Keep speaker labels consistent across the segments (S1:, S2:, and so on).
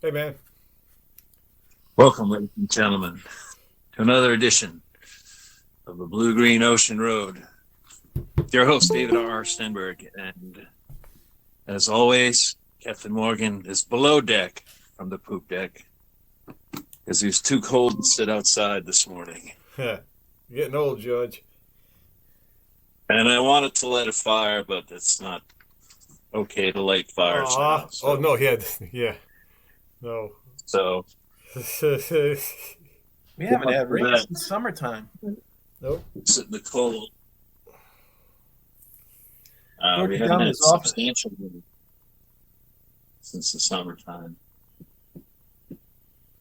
S1: Hey, man.
S2: Welcome, ladies and gentlemen, to another edition of the Blue Green Ocean Road. With your host, David R. Stenberg. And as always, Captain Morgan is below deck from the poop deck because he was too cold to sit outside this morning.
S1: You're getting old, Judge.
S2: And I wanted to light a fire, but it's not okay to light fires now.
S1: Oh, no, yeah, yeah. No.
S2: So
S3: We haven't had
S2: after
S3: rain
S2: that,
S3: since summertime.
S1: Nope.
S2: sit in the cold. We
S3: Dorky
S2: haven't
S3: Dum
S2: had
S3: is off.
S2: substantial rain since the summertime.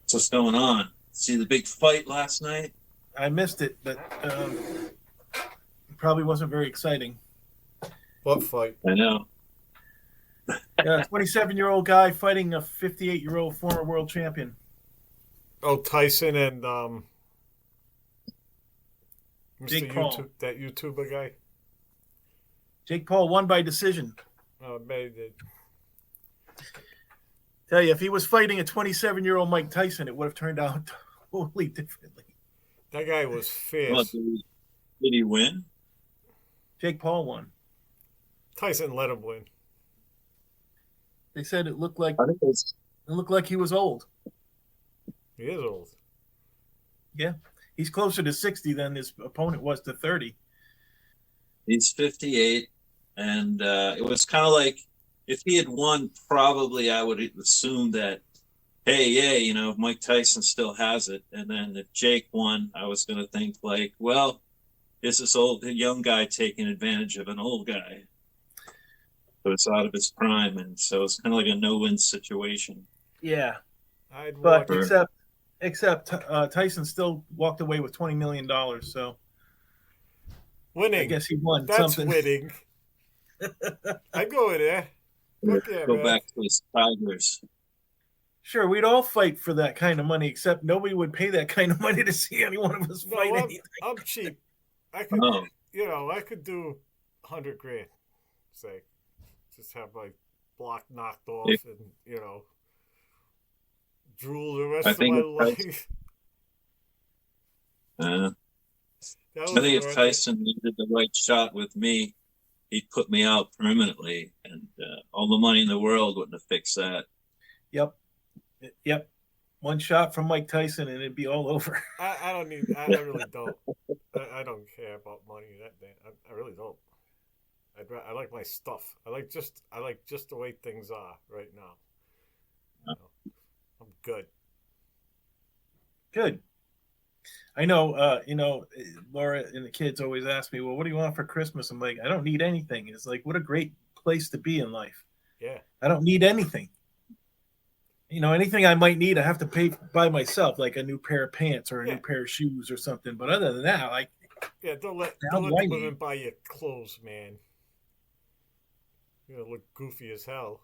S2: So what's going on? See the big fight last night?
S3: I missed it, but it probably wasn't very exciting.
S1: What fight?
S2: I know.
S3: A 27-year-old guy fighting a 58-year-old former world champion.
S1: Oh, Tyson and
S3: Jake
S1: Mr.
S3: Paul.
S1: YouTube, that YouTuber guy.
S3: Jake Paul won by decision.
S1: Oh, man, it-
S3: Tell you, if he was fighting a 27-year-old Mike Tyson, it would have turned out totally differently.
S1: that guy was
S2: Well,
S1: fierce.
S2: did he win?
S3: Jake Paul won.
S1: Tyson let him win.
S3: They said it looked like
S2: I think it's
S3: he was old.
S1: He is old.
S3: Yeah, he's closer to 60 than his opponent was to 30.
S2: he's 58, and it was kind of like if he had won, probably I would assume that, hey, yeah, Mike Tyson still has it. And then if Jake won, I was going to think like, well, is this young guy taking advantage of an old guy? So it's out of his prime, and so it's kind of like a no-win situation.
S3: Yeah,
S1: I'd
S3: but
S1: watch.
S3: except Tyson still walked away with $20 million. So
S1: Winning.
S3: I guess he won
S1: That's
S3: something.
S1: winning. I go in there. Fuck yeah,
S2: Go
S1: man.
S2: back to his Tigers.
S3: Sure, we'd all fight for that kind of money, except nobody would pay that kind of money to see any one of us
S1: No,
S3: fight
S1: I'm,
S3: anything.
S1: I'm cheap. I could,
S2: Oh,
S1: I could do 100 grand. Say, just have my block knocked off
S2: Yeah.
S1: and drool the rest
S2: I
S1: of
S2: think
S1: my
S2: if
S1: life.
S2: uh,
S1: That
S2: I
S1: was
S2: think if
S1: worth it.
S2: Tyson did the right shot with me, he'd put me out permanently, and all the money in the world wouldn't have fixed that.
S3: Yep. One shot from Mike Tyson and it'd be all over.
S1: I don't need. I really don't. I don't care about money. I really don't. I like my stuff. I like just the way things are right now. I'm good.
S3: Good. I know, Laura and the kids always ask me, well, what do you want for Christmas? I'm like, I don't need anything. It's like, what a great place to be in life.
S1: Yeah.
S3: I don't need anything. Anything I might need, I have to pay by myself, like a new pair of pants or a new pair of shoes or something. But other than that, like,
S1: Yeah. Don't let
S3: How do I
S1: the women
S3: need?
S1: buy you clothes, man. You're gonna look goofy as hell.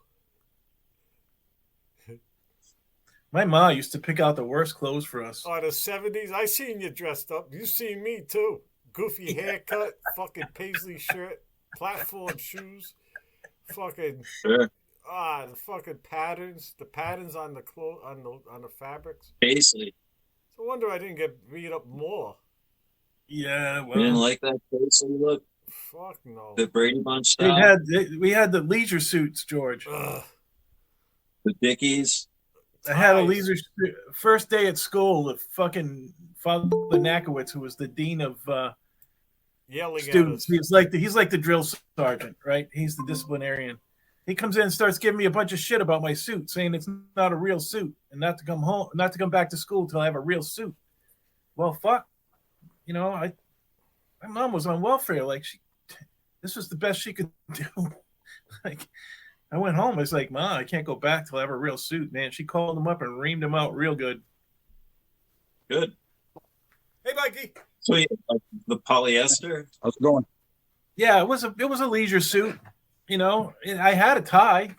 S3: my ma used to pick out the worst clothes for us.
S1: Oh, the 70s. I seen you dressed up. You seen me too. Goofy haircut, fucking paisley shirt, platform shoes, fucking
S2: Sure.
S1: the fucking patterns, the patterns on the on the fabrics.
S2: Paisley.
S1: No wonder I didn't get beat up more.
S3: Yeah,
S2: You didn't
S3: well,
S2: like that Paisley look?
S1: Fuck no.
S2: The Brady Bunch
S3: they
S2: style?
S3: we had the leisure suits, George.
S1: Ugh.
S2: The Dickies?
S3: I had a
S1: Ties.
S3: leisure first day at school. The fucking Father Nakowitz, who was the dean of
S1: Yelling
S3: students,
S1: at us.
S3: he's like the drill sergeant, right? He's the disciplinarian. He comes in and starts giving me a bunch of shit about my suit, saying it's not a real suit, and not to come back to school till I have a real suit. Well, fuck, my mom was on welfare. Like this was the best she could do. Like I went home. It's like, Ma, I can't go back till I have a real suit, man. She called him up and reamed him out real good.
S2: Good.
S1: Hey, Mikey.
S2: So you like the polyester?
S4: How's it going?
S3: Yeah, it was a leisure suit. I had a tie.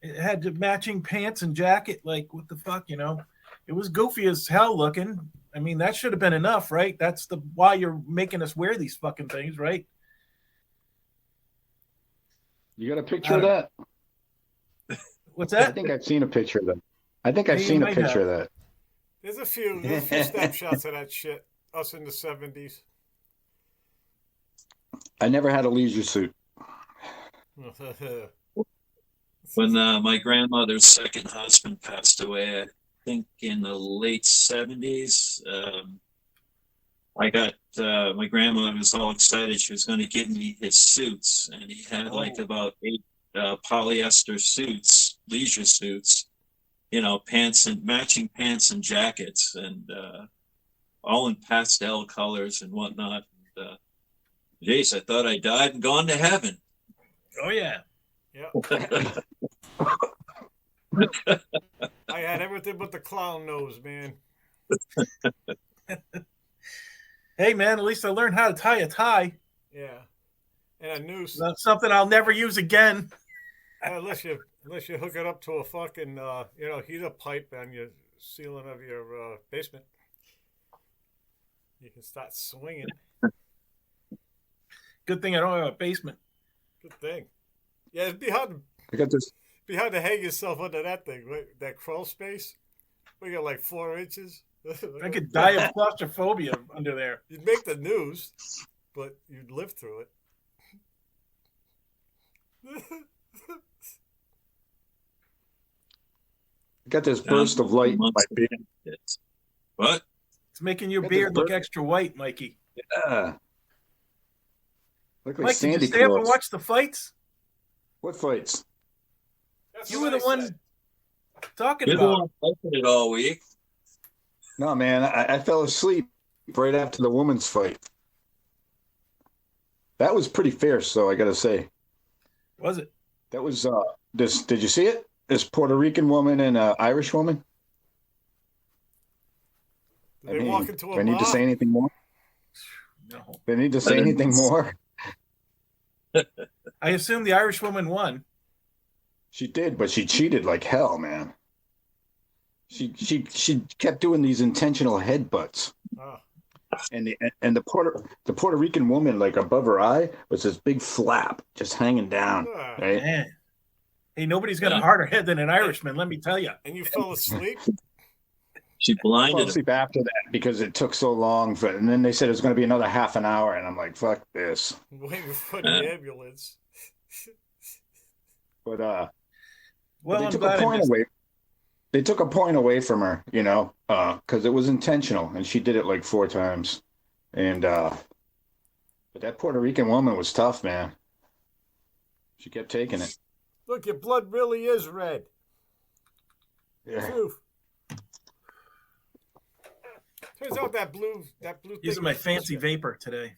S3: It had the matching pants and jacket. Like, what the fuck, It was goofy as hell looking. I mean, that should have been enough, right? That's why you're making us wear these fucking things, right?
S4: You got a picture of that?
S3: What's
S4: I
S3: that?
S4: think I've seen a picture of that. I think I've
S3: Yeah, you
S4: seen a
S3: might
S4: picture
S3: have.
S4: of that.
S1: There's a few snapshots of that shit. Us in the 70s.
S4: I never had a leisure suit.
S2: When my grandmother's second husband passed away, I think in the late 70s, I got my grandmother was all excited. She was going to give me his suits, and he had like
S3: Oh.
S2: about 8 polyester suits, leisure suits, pants and matching pants and jackets, and all in pastel colors and whatnot. And, Jace, I thought I died and gone to heaven.
S3: Oh yeah.
S1: Yeah. I had everything but the clown nose, man.
S3: Hey man, at least I learned how to tie a tie.
S1: Yeah. And a noose.
S3: That's something I'll never use again.
S1: Unless you hook it up to a fucking heater pipe on your ceiling of your basement, you can start swinging.
S3: Good thing I don't have a basement.
S1: Good thing. Yeah, it'd be hard
S4: I got this.
S1: to hang yourself under that thing, right? That crawl space. We got like 4 inches.
S3: I could die of claustrophobia under there.
S1: You'd make the news, but you'd live through it.
S4: I got this burst of light in my beard.
S2: What?
S3: It's making your
S4: Got this
S3: beard look
S4: bird-
S3: extra white, Mikey.
S4: Yeah. Look like
S3: Mike, did
S4: Sandy
S3: you stay up and
S4: Claus.
S3: watch the fights?
S4: What fights?
S1: That's
S3: You
S1: what
S3: were the
S1: I
S3: one
S1: said.
S3: talking
S2: You're the
S3: about
S2: one fighting it all week.
S4: No, man, I fell asleep right after the women's fight. That was pretty fierce, though, I got to say.
S3: it. Was it?
S4: That was this. Did you see it? This Puerto Rican woman and Irish woman.
S1: Did they walk into a
S4: do I need to
S1: bar?
S4: say anything more?
S3: No.
S4: Do I need to say anything more?
S3: I assume the Irish woman won.
S4: She did, but she cheated like hell, man. She kept doing these intentional headbutts,
S1: Oh.
S4: and the Puerto Rican woman, like above her eye, was this big flap just hanging down,
S1: Ah.
S4: right?
S3: Man. Hey, nobody's got a harder head than an Irishman, let me tell you.
S1: And you fell asleep?
S2: She
S4: I fell
S2: blinded him.
S4: asleep after that because it took so long, and then they said it was going to be another half an hour, and I'm like, fuck this.
S1: Waiting for the ambulance.
S4: But
S3: Well,
S4: they
S3: I'm
S4: took
S3: glad
S4: a
S3: I
S4: point
S3: missed
S4: away. They took a point away from her, because it was intentional, and she did it like 4 times. And but that Puerto Rican woman was tough, man. She kept taking it.
S1: Look, your blood really is red.
S4: Yeah.
S1: Proof. Turns out that blue
S3: Using
S1: thing
S3: my
S1: was
S3: fancy
S1: bullshit.
S3: vapor today.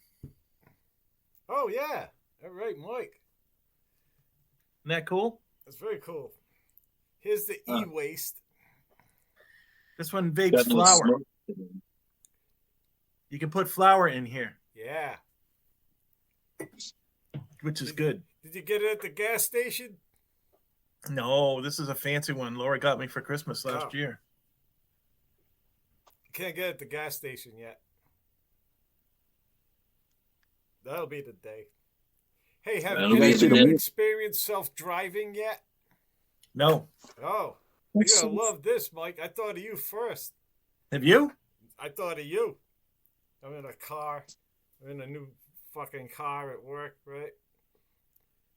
S1: Oh yeah. All right, Mike.
S3: Isn't that cool?
S1: That's very cool. Here's the e-waste.
S3: This one vapes
S2: Got no
S3: flour.
S2: smoke.
S3: You can put flour in here,
S1: Yeah.
S3: which is good.
S1: Did you get it at the gas station?
S3: No, this is a fancy one Laura got me for Christmas last
S1: Oh.
S3: year.
S1: Can't get it at the gas station yet. That'll be the day. Hey, have
S2: That'll
S1: you
S4: be
S1: guys
S4: the day.
S1: experienced self-driving yet?
S3: No.
S1: Oh, you're gonna love this, Mike. I thought of you first.
S3: Have you?
S1: I thought of you. I'm in a car. I'm in a new fucking car at work, right?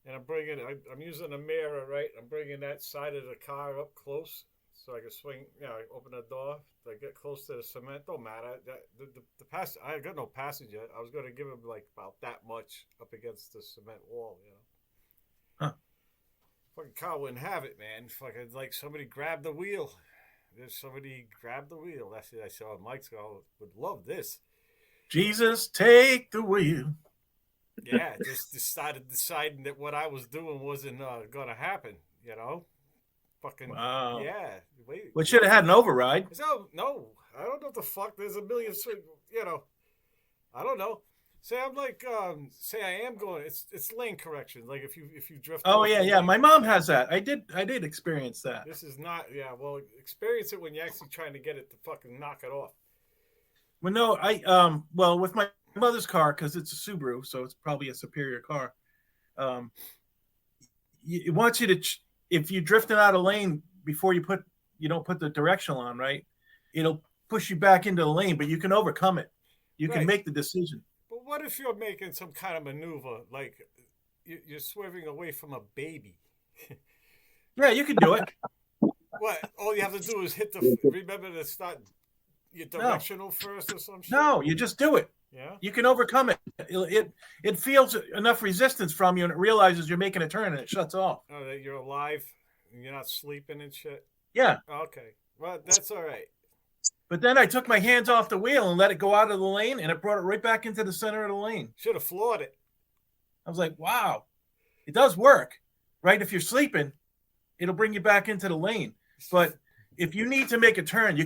S1: And I'm using a mirror, right? I'm bringing that side of the car up close so I can swing, I open the door. I get close to the cement. Don't matter. I got no passenger. I was going to give him like about that much up against the cement wall,
S3: Huh.
S1: Fucking car wouldn't have it, man. Fucking like somebody grabbed the wheel. There's somebody grabbed the wheel. That's it. I saw Mike's go, would love this.
S3: Jesus, take the wheel.
S1: Yeah, just started deciding that what I was doing wasn't gonna happen. Fucking
S3: Wow.
S1: yeah. Wait,
S3: Well, should have had an override.
S1: So no, I don't know what the fuck. There's a million. I don't know. Say I'm like, say I am going. It's lane correction. Like if you drift.
S3: Oh
S1: off
S3: yeah,
S1: the
S3: yeah.
S1: lane.
S3: My mom has that. I did experience that.
S1: This is not. Yeah, well, experience it when you're actually trying to get it to fucking knock it off.
S3: Well, no, with my mother's car, because it's a Subaru, so it's probably a superior car. It wants you to, if you're drifting out of lane before you put you don't put the directional on, right, it'll push you back into the lane, but you can overcome it. You can
S1: Right.
S3: make the decision.
S1: But what if you're making some kind of maneuver, like you're swerving away from a baby?
S3: Yeah, you can do it.
S1: What? All you have to do is remember to start your
S3: No.
S1: directional first or some shit?
S3: No, you just do it.
S1: Yeah?
S3: You can overcome it. It feels enough resistance from you, and it realizes you're making a turn, and it shuts off.
S1: Oh, that you're alive and you're not sleeping and shit?
S3: Yeah.
S1: Okay. Well, that's all right.
S3: But then I took my hands off the wheel and let it go out of the lane, and it brought it right back into the center of the lane.
S1: Should have floored it.
S3: I was like, wow, it does work, right? If you're sleeping, it'll bring you back into the lane. But if you need to make a turn,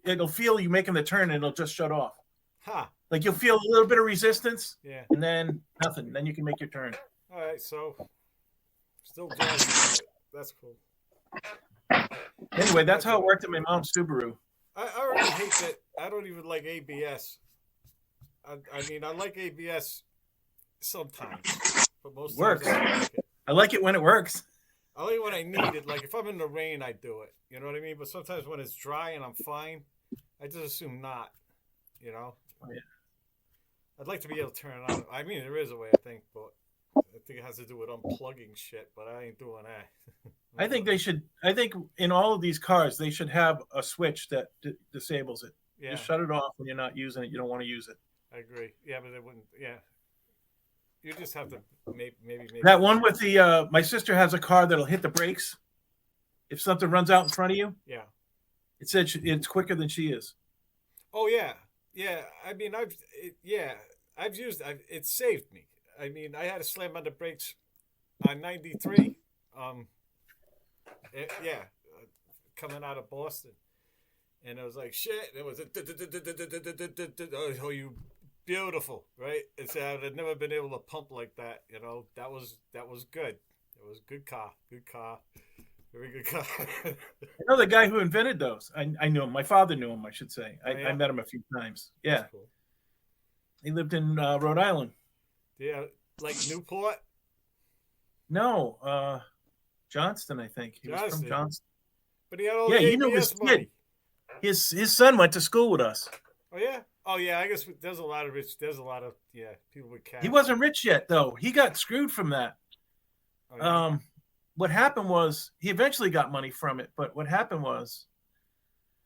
S3: it'll feel you making the turn, and it'll just shut off.
S1: Huh.
S3: Like you'll feel a little bit of resistance,
S1: Yeah.
S3: and then nothing. Then you can make your turn.
S1: All right, so still jazzing. That's cool.
S3: Anyway, that's how it worked in my mom's Subaru.
S1: I already hate that. I don't even like ABS. I mean, I like ABS sometimes, but most
S3: Works.
S1: times I don't like it.
S3: I like it when it works.
S1: I like it when I need it. Like if I'm in the rain, I do it. You know what I mean? But sometimes when it's dry and I'm fine, I just assume not. You know?
S3: Oh, yeah.
S1: I'd like to be able to turn it on. I mean, there is a way, I think, but I think it has to do with unplugging shit. But I ain't doing that.
S3: I think they should. I think in all of these cars, they should have a switch that disables it.
S1: Yeah,
S3: Just shut it off when you're not using it. You don't want to use it.
S1: I agree. Yeah, but they wouldn't. Yeah, you just have to maybe.
S3: That one with the my sister has a car that'll hit the brakes if something runs out in front of you.
S1: Yeah.
S3: It said it's quicker than she is.
S1: Oh yeah, yeah. I mean, it saved me. I mean, I had to slam on the brakes on 93. Coming out of Boston, and it was like shit. It was oh, you beautiful, right? It's I'd never been able to pump like that. You know, that was good. It was a good car, very good car.
S3: I know the guy who invented those. I knew him. My father knew him, I should say.
S1: Oh, yeah?
S3: I met him a few times. Yeah,
S1: That's cool.
S3: He lived in Rhode Island.
S1: Yeah, like Newport.
S3: No, Johnston, I think. He was from Johnston.
S1: But he had all
S3: Yeah,
S1: the
S3: you knew his
S1: ABS money.
S3: kid. His son went to school with us.
S1: Oh yeah. Oh yeah. I guess there's a lot of people with cash.
S3: He wasn't rich yet, though. He got screwed from that.
S1: Oh, yeah.
S3: What happened was he eventually got money from it, but what happened was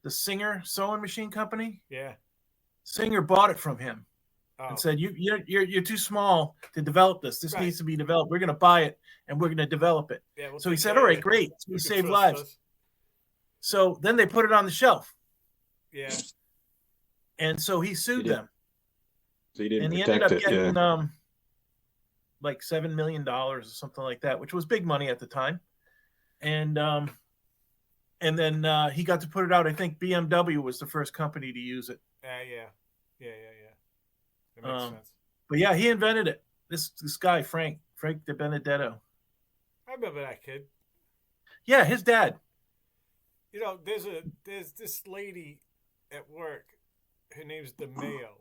S3: the Singer sewing machine company.
S1: Yeah.
S3: Singer bought it from him and said, "You're too small to develop this. This needs to be developed. We're going to buy it and we're going to develop it."
S1: Yeah,
S3: so he said, "All right, great. We save lives."
S1: Us.
S3: So then they put it on the shelf.
S1: Yeah.
S3: And so he sued them.
S4: So he didn't
S3: and he
S4: protect
S3: ended up
S4: it.
S3: getting like $7 million or something like that, which was big money at the time. And then he got to put it out. I think BMW was the first company to use it.
S1: Yeah. That makes sense.
S3: But yeah, he invented it. This guy, Frank De Benedetto.
S1: I remember that kid.
S3: Yeah, his dad.
S1: You know, there's this lady at work. Her name's DeMayo,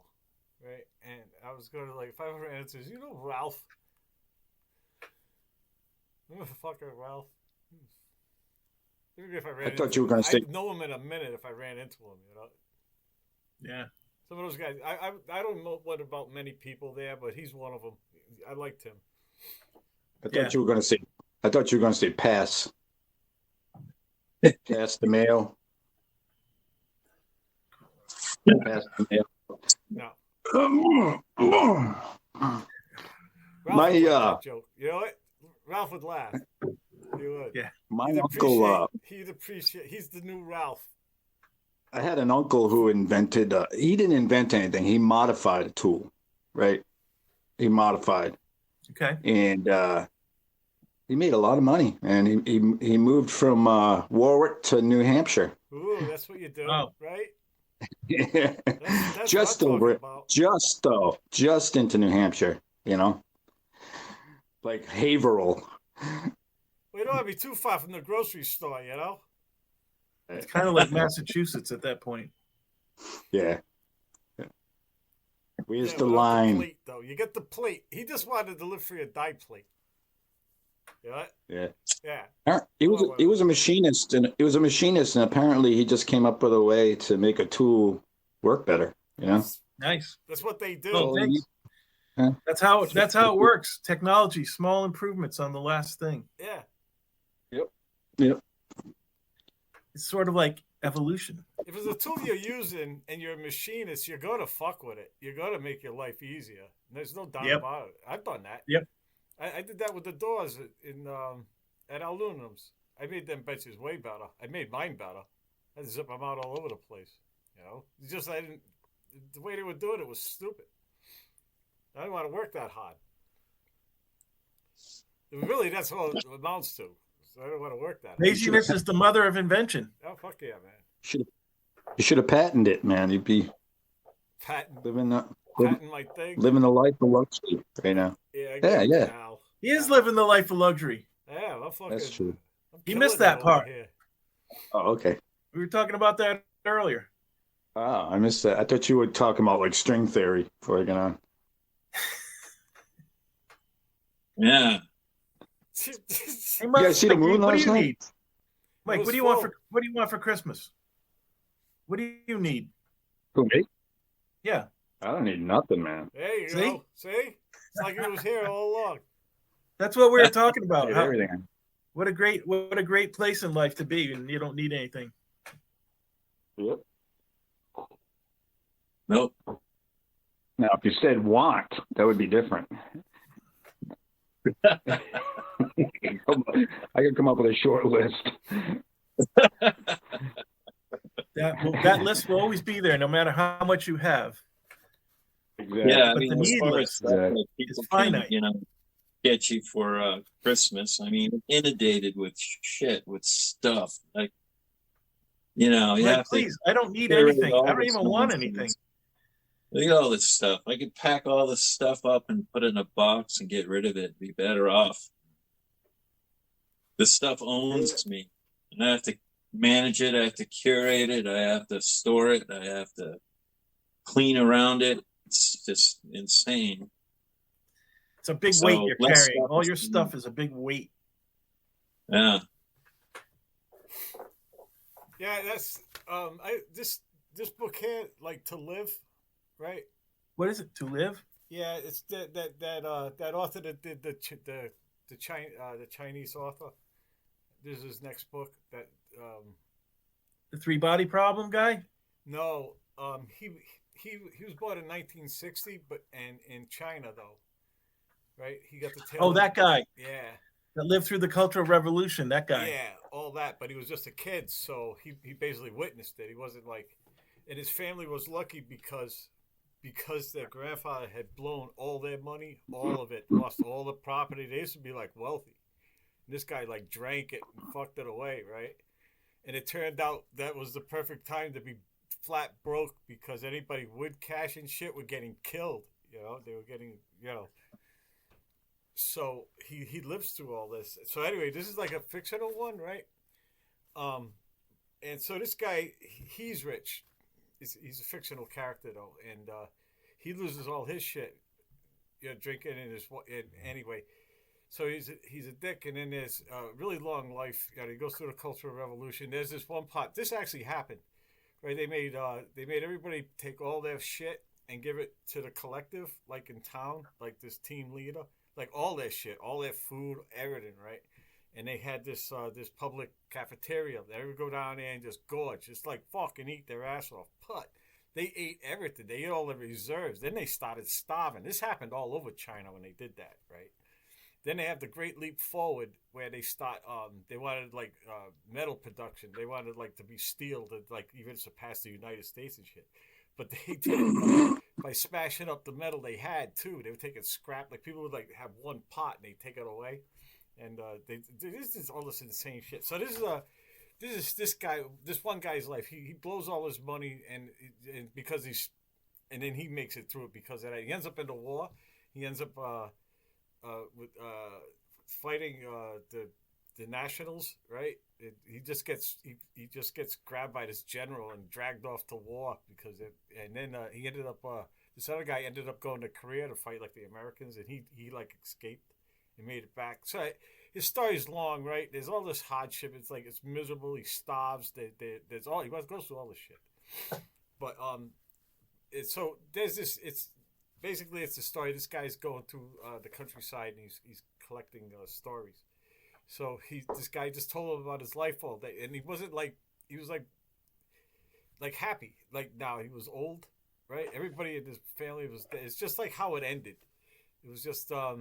S1: right? And I was going to like 500 answers. You know Ralph? Motherfucker, Ralph. Maybe if I
S4: thought you were going to say.
S1: I'd know him in a minute if I ran into him. You know.
S3: Yeah.
S1: Some of those guys. I don't know what about many people there, but he's one of them. I liked him.
S4: I thought you were going to say. I thought you were going to say pass. Pass the mail. Pass the mail.
S1: No.
S4: My
S1: joke. You know what? Ralph would laugh. He would.
S3: Yeah.
S4: My uncle.
S1: He'd appreciate. He's the new Ralph.
S4: I had an uncle who invented. He didn't invent anything. He modified a tool, right? He modified.
S3: Okay.
S4: And he made a lot of money. And he moved from Warwick to New Hampshire.
S1: Ooh, that's what you do, right?
S4: Yeah.
S1: That's
S4: just
S1: what I'm
S4: over,
S1: about.
S4: just into New Hampshire. You know, like Haverhill.
S1: We don't want to be too far from the grocery store, you know.
S3: It's kind of like Massachusetts at that point.
S4: Yeah. Where's the line?
S1: The plate, though. You get the plate. He just wanted to live for a die plate. You know what?
S4: Yeah.
S1: Yeah.
S4: He was a machinist, and apparently he just came up with a way to make a tool work better. You know.
S3: Nice.
S1: That's what they do.
S3: Oh, thanks.
S4: Huh?
S3: That's how it works. Technology, small improvements on the last thing.
S1: Yeah.
S4: Yep.
S3: It's sort of like evolution.
S1: If it's a tool you're using and you're a machinist, you're going to fuck with it. You're going to make your life easier. There's no doubt about it. I've done that.
S3: Yep.
S1: I did that with the doors in at Ouranos. I made them benches way better. I made mine better. I zip them out all over the place. You know, it's just I didn't. The way they were doing it was stupid. I didn't want to work that hard. Really, that's all it amounts to. So I don't want to work that hard.
S3: Laziness is the mother of invention.
S1: Oh, fuck yeah, man.
S4: You should have patented it, man. You'd be living the life of luxury right now.
S1: Yeah.
S3: He is living the life of luxury.
S1: Yeah, I'm fucking.
S4: That's true.
S3: You missed that part.
S4: Oh, okay.
S3: We were talking about that earlier.
S4: Oh, I missed that. I thought you were talking about like string theory before I got on.
S2: Yeah.
S3: Hey,
S4: You guys see the moon last night?
S3: Need? Mike, what do you want for Christmas? What do you need?
S4: Who, me?
S3: Yeah.
S4: I don't need nothing, man.
S1: There you go. See? It's like it was here all along.
S3: That's what we were talking about.
S4: Everything.
S3: What a great place in life to be, and you don't need anything.
S4: Yep.
S2: Nope.
S4: Now, if you said want, that would be different. I could come up with a short list.
S3: That list will always be there, no matter how much you have.
S4: Exactly.
S2: Yeah, I
S3: But
S2: mean,
S3: the
S2: as
S3: need
S2: far
S3: list
S2: as that people
S3: is finite.
S2: can, get you for Christmas. I mean, inundated with shit, with stuff. Like, you have
S3: please, I don't need
S2: carry
S3: anything.
S2: all
S3: I don't
S2: this
S3: even want
S2: nonsense.
S3: anything.
S2: Look at all this stuff. I could pack all this stuff up and put it in a box and get rid of it. Be better off. This stuff owns me, and I have to manage it. I have to curate it. I have to store it. I have to clean around it. It's just insane.
S3: It's a big weight you're carrying. All your stuff is a big weight.
S2: Yeah.
S1: Yeah, that's this book here, like To Live, right?
S3: What is it? To Live?
S1: Yeah, it's that author that did the Chinese author. This is his next book. That
S3: The 3-body problem guy?
S1: no, he was born in 1960, but in China though, right? He got the tail.
S3: Oh, that guy.
S1: Yeah.
S3: That lived through the Cultural Revolution. That guy.
S1: Yeah, all that, but he was just a kid, so he basically witnessed it. He wasn't like, and his family was lucky because their grandfather had blown all their money, all of it, lost all the property. They used to be like wealthy. And this guy like drank it and fucked it away, right? And it turned out that was the perfect time to be flat broke because anybody with cash and shit were getting killed. They were getting, So he lives through all this. So anyway, this is like a fictional one, right? And so this guy, he's rich. He's a fictional character though, and he loses all his shit, drinking and anyway. So he's a dick, and then there's a really long life. He goes through the Cultural Revolution. There's this one part. This actually happened, right? They made everybody take all their shit and give it to the collective, like in town, like this team leader, like all their shit, all their food, everything, right? And they had this public cafeteria. They would go down there and just gorge, just like fucking eat their ass off. But they ate everything. They ate all the reserves. Then they started starving. This happened all over China when they did that, right? Then they have the Great Leap Forward where they start. They wanted like metal production. They wanted like to be steel to like even surpass the United States and shit. But they did it by smashing up the metal they had too. They would take it scrap. Like people would like have one pot and they take it away. And this is all this insane shit. So this is this one guy's life. He blows all his money and because and then he makes it through it because of that. He ends up in the war. He ends up with fighting the nationals, right? He just gets grabbed by this general and dragged off to war and then he ended up this other guy ended up going to Korea to fight like the Americans, and he like escaped. and made it back. So his story's long, right? There's all this hardship. It's like it's miserable. He starves. There's all he goes through all this shit. But so there's this. It's basically it's a story. This guy's going through the countryside and he's collecting stories. So this guy just told him about his life all day, and he wasn't like he was like happy. Like now he was old, right? Everybody in his family was. It's just like how it ended. It was just like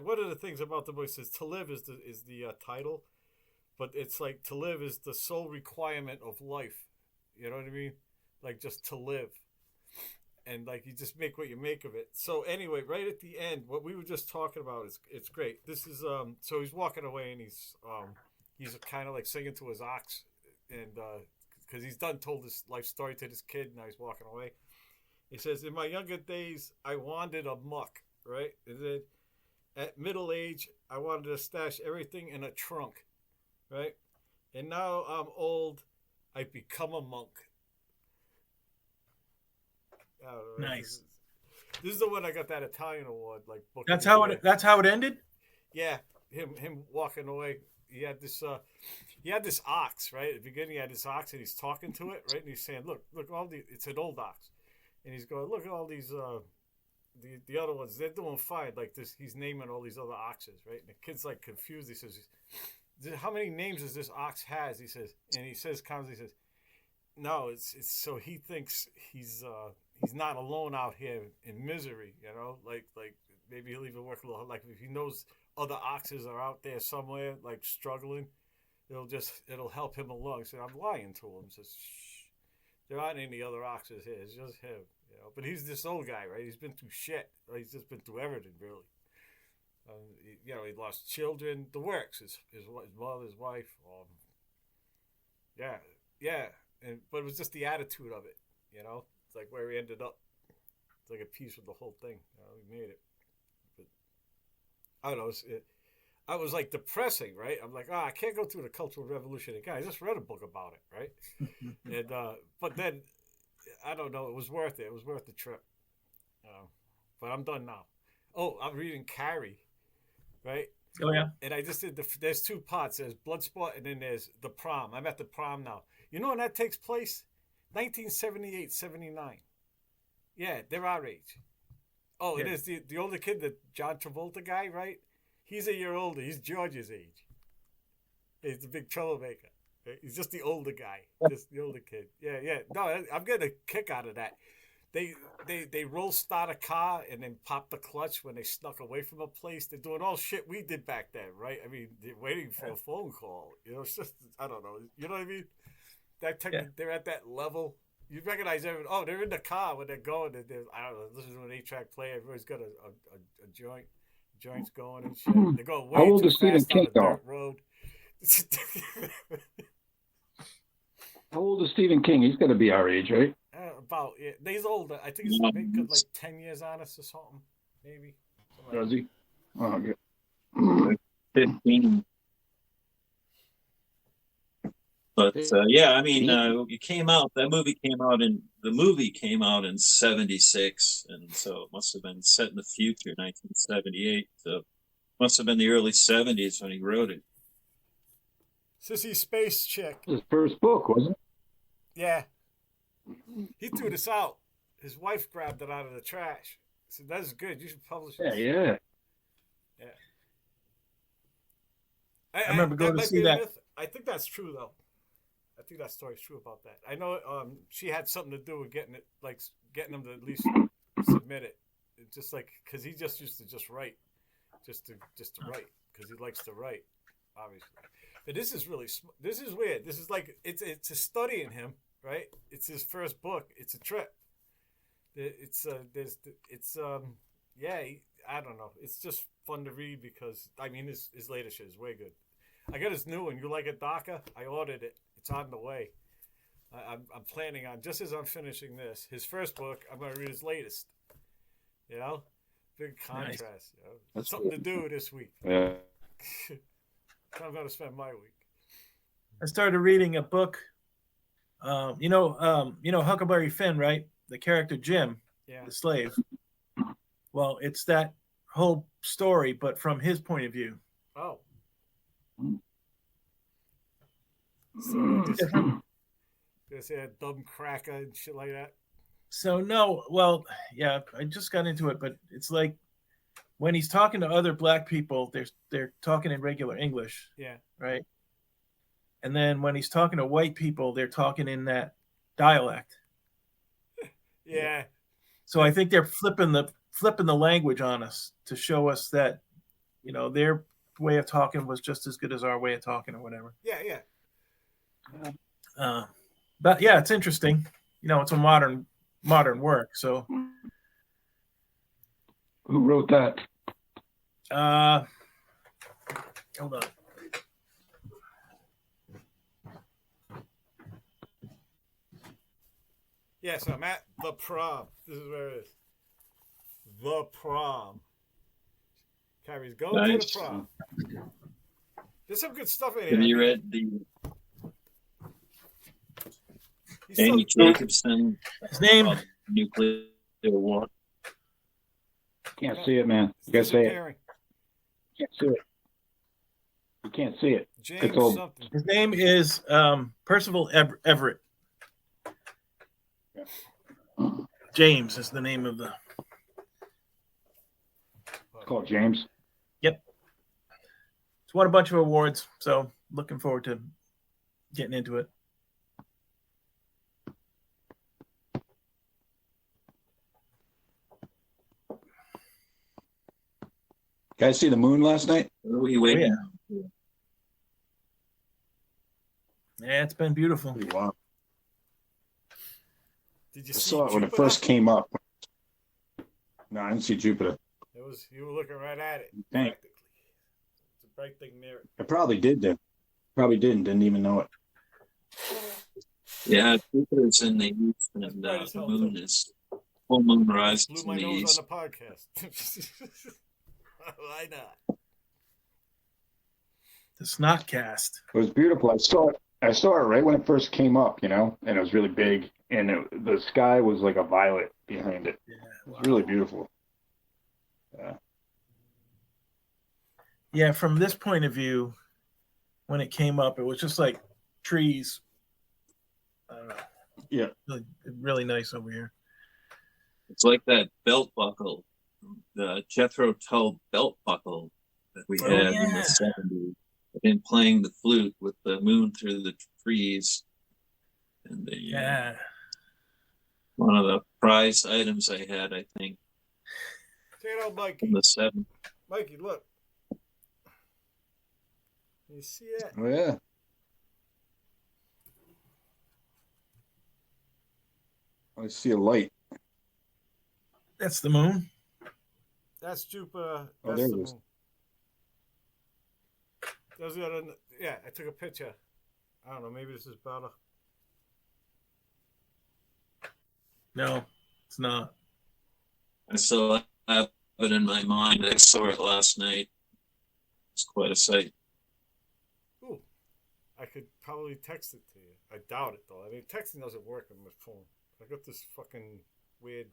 S1: one of the things about the book says to live is the title, but it's like to live is the sole requirement of life. You know what I mean? Like just to live, and like you just make what you make of it. So anyway, right at the end, what we were just talking about is it's great. This is so he's walking away and he's kind of like singing to his ox, and because he's told this life story to this kid, now he's walking away. He says, "In my younger days, I wandered amok." Right? And then at middle age, I wanted to stash everything in a trunk. Right? And now I'm old, I become a monk.
S3: Nice.
S1: This is the one I got that Italian award. Like book.
S3: That's how it. That's how it ended.
S1: Yeah, him walking away. He had this ox, right? At the beginning, he had this ox, and he's talking to it, right? And he's saying, "Look, it's an old ox," and he's going, "Look at all these the other ones. They're doing fine." Like this, he's naming all these other oxes, right? And the kid's like confused. He says, "How many names does this ox has?" He says, and he says, "No, it's so he thinks he's not alone out here in misery, you know, like maybe he'll even work a little, like if he knows other oxes are out there somewhere, like struggling, it'll help him along." So I'm lying to him. Says, "Shh, there aren't any other oxes here. It's just him, you know." But he's this old guy, right? He's been through shit. Right? He's just been through everything, really. He lost children, the works, his mother, his wife. Yeah, but it was just the attitude of it, you know. It's like where he ended up. It's like a piece of the whole thing. He made it. But I don't know. I was like depressing, right? I'm like, I can't go through the Cultural Revolution again. I just read a book about it, right? And but then I don't know. It was worth it. It was worth the trip. But I'm done now. Oh, I'm reading Carrie, right?
S3: Oh yeah.
S1: And I just did there's two parts. There's Bloodsport and then there's the prom. I'm at the prom now. You know when that takes place? 1978, 79. Yeah, they're our age. Oh, yeah. It is the older kid, the John Travolta guy, right? He's a year older. He's George's age. He's the big troublemaker. Right? He's just the older guy, just the older kid. Yeah. No, I'm getting a kick out of that. They roll start a car and then pop the clutch when they snuck away from a place. They're doing all shit we did back then, right? I mean, they're waiting for a phone call. You know, it's just, I don't know. You know what I mean? They're at that level. You recognize everyone. Oh, they're in the car when they're going. I don't know, listening to an 8-track player. Everybody's got a joint. Joints going and shit. They're going way too fast on a dirt road.
S4: How old is Stephen King? He's got to be our age, right?
S1: He's older. I think he's maybe good, like 10 years on us or something. Maybe.
S4: Does he? Oh, good.
S2: 15. But yeah, I mean, it came out. That movie came out in '76, and so it must have been set in the future, 1978. So it must have been the early '70s when he wrote it.
S1: Sissy Space Chick.
S4: His first book, wasn't it?
S1: Yeah. He threw this out. His wife grabbed it out of the trash. Said, "That's good. You should publish it."
S4: Yeah.
S3: I remember going to see that.
S1: Myth. I think that's true, though. I think that story's true about that. I know she had something to do with getting him to at least submit it. It's just like because he just used to just write, just to write because he likes to write, obviously. But this is weird. This is like it's a study in him, right? It's his first book. It's a trip. I don't know. It's just fun to read because I mean his later shit is way good. I got his new one. You like it, DACA? I ordered it. It's on the way. I'm planning on, just as I'm finishing this, his first book, I'm going to read his latest. You know? Big contrast. Nice. You know? That's something cool to do this week.
S4: Yeah.
S1: I'm going to spend my week.
S3: I started reading a book. You know Huckleberry Finn, right? The character Jim, the slave. Well, it's that whole story, but from his point of view.
S1: Oh.
S4: Hmm.
S1: So just
S3: Different.
S1: say a dumb cracker and shit like that.
S3: So no, well, yeah, I just got into it, but it's like when he's talking to other black people, they're talking in regular English,
S1: Yeah.
S3: right? And then when he's talking to white people, they're talking in that dialect.
S1: Yeah.
S3: So I think they're flipping the language on us to show us that, you know, their way of talking was just as good as our way of talking or whatever.
S1: Yeah, yeah.
S3: But yeah, it's interesting. You know, it's a modern work. So
S4: Who wrote that?
S3: hold on.
S1: Yeah, so I'm at the prom. This is where it is. The prom. Carrie's going to
S2: Nice.
S1: the prom. There's some good stuff in here.
S2: Have you read the
S1: He's
S2: Andy
S1: still,
S2: Jacobson
S3: His name,
S2: nuclear war?
S4: Can't see it, man.
S1: he's
S4: You gotta say it.
S1: disappearing.
S4: Can't see it. You can't see it.
S1: James
S4: It's all-
S1: something.
S3: his name is Percival Everett. James is the name of the.
S4: It's called James.
S3: Yep. It's won a bunch of awards, so looking forward to getting into it.
S4: You guys see the moon last night?
S2: What are we waiting?
S3: Yeah, it's been beautiful.
S4: Wow.
S1: Did you
S4: I
S1: see
S4: saw it when it
S1: Jupiter?
S4: first came up. No, I didn't see Jupiter.
S1: It was you were looking right at it.
S4: Dang.
S1: Practically. It's a bright thing near it.
S4: I probably did then. Probably didn't even know it.
S2: Yeah, Jupiter's in the east, and
S1: That's bright as
S2: the
S1: hell,
S2: moon
S1: too.
S2: is full moon rises
S1: Blew
S2: in
S1: my
S2: the
S1: nose
S2: east.
S1: on the podcast. Why not?
S3: The Snotcast.
S4: It was beautiful. I saw it right when it first came up, you know, and it was really big, and the sky was like a violet behind it.
S3: Yeah,
S4: It was really beautiful. Yeah.
S3: Yeah, from this point of view, when it came up, it was just like trees. I don't know.
S4: Yeah.
S3: Really, really nice over here.
S2: It's like that belt buckle, the Jethro Tull belt buckle that we
S3: Oh,
S2: had in
S3: yeah.
S2: the 70s. I've been playing the flute with the moon through the trees. And
S3: Yeah.
S2: one of the prize items I had, I think,
S1: Check it out, Mikey.
S2: in the 70s.
S1: Mikey, look. You see that?
S4: Oh, yeah. I see a light.
S3: That's the moon.
S1: That's Jupiter.
S4: Oh,
S1: That's
S4: there
S1: the
S4: it is.
S1: moon. There's the other, yeah, I took a picture. I don't know, maybe this is better.
S3: No, it's not.
S2: I still have it in my mind. I saw it last night. It's quite a sight.
S1: Ooh, I could probably text it to you. I doubt it, though. I mean, texting doesn't work on my phone. I got this fucking weird